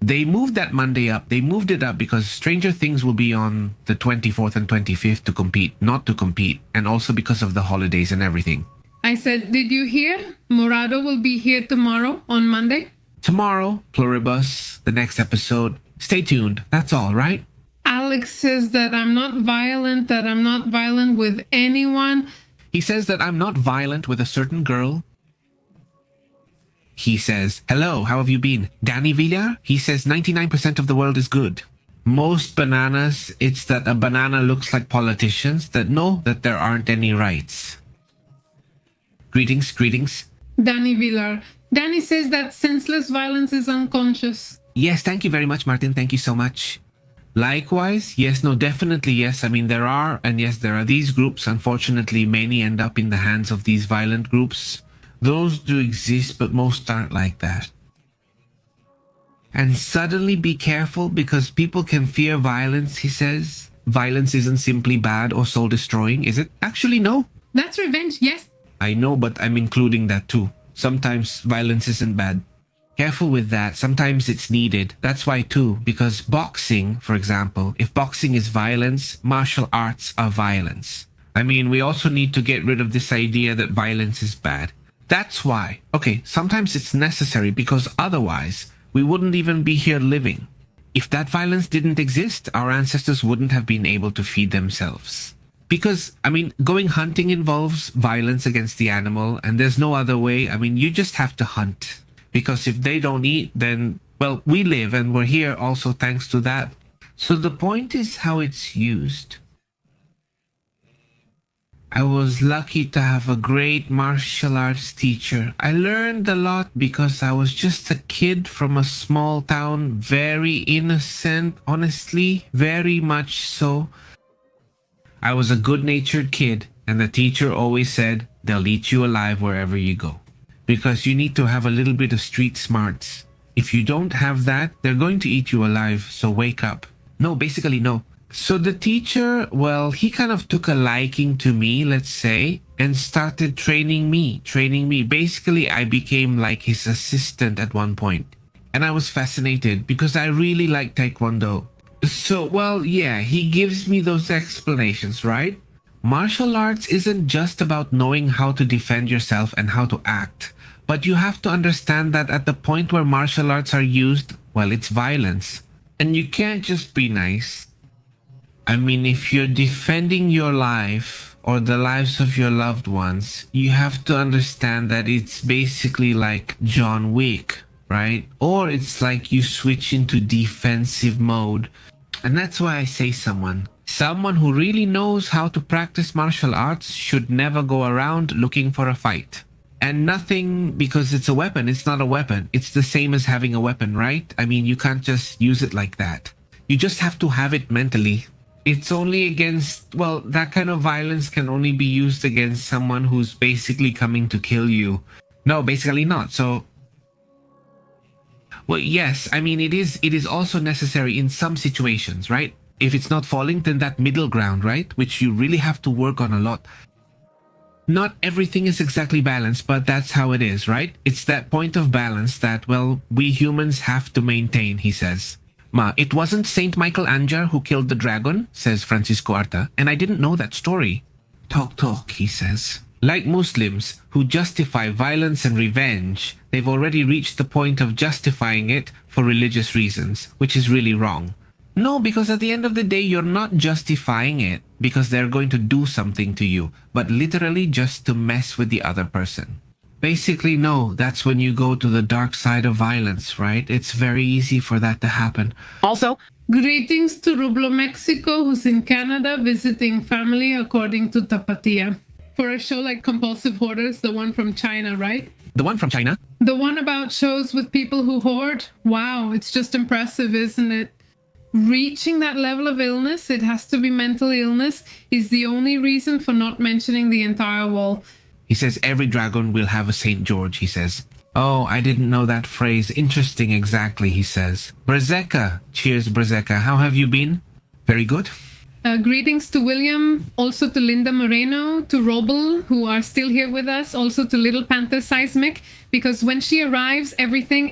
They moved that Monday up. They moved it up because Stranger Things will be on the 24th and 25th to compete, not to compete, and also because of the holidays and everything. I said, did you hear? Morado will be here tomorrow on Monday. Tomorrow, Pluribus, the next episode. Stay tuned. That's all, right? Alex says that I'm not violent with anyone. He says that I'm not violent with a certain girl. He says, hello, how have you been? Danny Villar? He says 99% of the world is good. Most bananas, it's that a banana looks like politicians that know that there aren't any rights. Greetings, greetings. Danny Villar. Danny says that senseless violence is unconscious. Yes, thank you very much, Martin. Thank you so much. Likewise, yes, no, definitely yes. I mean, there are these groups. Unfortunately, many end up in the hands of these violent groups. Those do exist, but most aren't like that. And suddenly be careful because people can fear violence, he says. Violence isn't simply bad or soul-destroying, is it? Actually, no. That's revenge, yes. I know, but I'm including that too. Sometimes violence isn't bad. Careful with that. Sometimes it's needed. That's why too, because boxing, for example, if boxing is violence, martial arts are violence. I mean, we also need to get rid of this idea that violence is bad. That's why. Okay, sometimes it's necessary because otherwise we wouldn't even be here living. If that violence didn't exist, our ancestors wouldn't have been able to feed themselves. Because, I mean, going hunting involves violence against the animal and there's no other way. I mean, you just have to hunt. Because if they don't eat, then, well, we live and we're here also thanks to that. So the point is how it's used. I was lucky to have a great martial arts teacher. I learned a lot because I was just a kid from a small town, very innocent, honestly, very much so. I was a good-natured kid, and the teacher always said, they'll eat you alive wherever you go. Because you need to have a little bit of street smarts. If you don't have that, they're going to eat you alive, so wake up. No, basically no. So the teacher, well, he kind of took a liking to me, let's say, and started training me. Basically, I became like his assistant at one point. And I was fascinated because I really like Taekwondo. So, well, yeah, he gives me those explanations, right? Martial arts isn't just about knowing how to defend yourself and how to act. But you have to understand that at the point where martial arts are used, well, it's violence. And you can't just be nice. I mean, if you're defending your life or the lives of your loved ones, you have to understand that it's basically like John Wick, right? Or it's like you switch into defensive mode. And that's why I say someone who really knows how to practice martial arts should never go around looking for a fight. And nothing because it's a weapon. It's not a weapon. It's the same as having a weapon, right? I mean, you can't just use it like that. You just have to have it mentally. It's only against, well, that kind of violence can only be used against someone who's basically coming to kill you. No, basically not. So, well, yes, I mean, it is also necessary in some situations, right? If it's not falling, then that middle ground, right? Which you really have to work on a lot. Not everything is exactly balanced, but that's how it is, right? It's that point of balance that, well, we humans have to maintain, he says. It wasn't Saint Michael Anjar who killed the dragon, says Francisco Arta, and I didn't know that story. Talk, he says. Like Muslims who justify violence and revenge, they've already reached the point of justifying it for religious reasons, which is really wrong. No, because at the end of the day, you're not justifying it because they're going to do something to you, but literally just to mess with the other person. Basically, no, that's when you go to the dark side of violence, right? It's very easy for that to happen. Also, greetings to Rublo Mexico, who's in Canada visiting family, according to Tapatia. For a show like Compulsive Hoarders, the one from China, right? The one from China? The one about shows with people who hoard? Wow, it's just impressive, isn't it? Reaching that level of illness, it has to be mental illness, is the only reason for not mentioning the entire wall. He says every dragon will have a St. George, he says. Oh, I didn't know that phrase. Interesting, exactly, he says. Brazeka. Cheers, Brazeka. How have you been? Very good. Greetings to William, also to Linda Moreno, to Robel, who are still here with us, also to Little Panther Seismic, because when she arrives, everything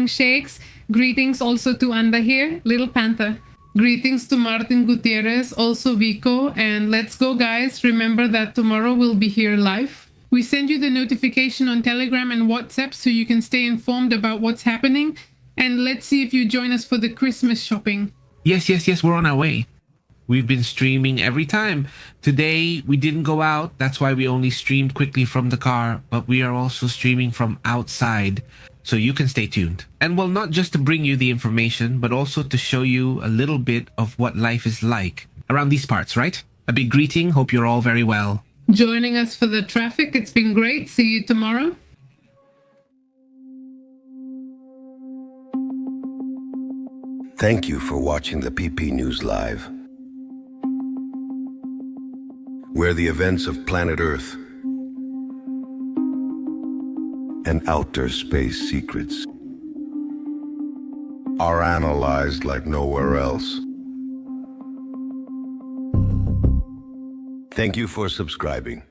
shakes. Greetings also to Anda here, Little Panther. Greetings to Martin Gutierrez, also Vico, and let's go, guys. Remember that tomorrow we'll be here live. We send you the notification on Telegram and WhatsApp so you can stay informed about what's happening, and let's see if you join us for the Christmas shopping. Yes, we're on our way. We've been streaming every time. Today, we didn't go out. That's why we only streamed quickly from the car. But we are also streaming from outside. So you can stay tuned. And well, not just to bring you the information, but also to show you a little bit of what life is like around these parts, right? A big greeting. Hope you're all very well. Joining us for the traffic. It's been great. See you tomorrow. Thank you for watching the PP News Live, where the events of planet Earth and outer space secrets are analyzed like nowhere else. Thank you for subscribing.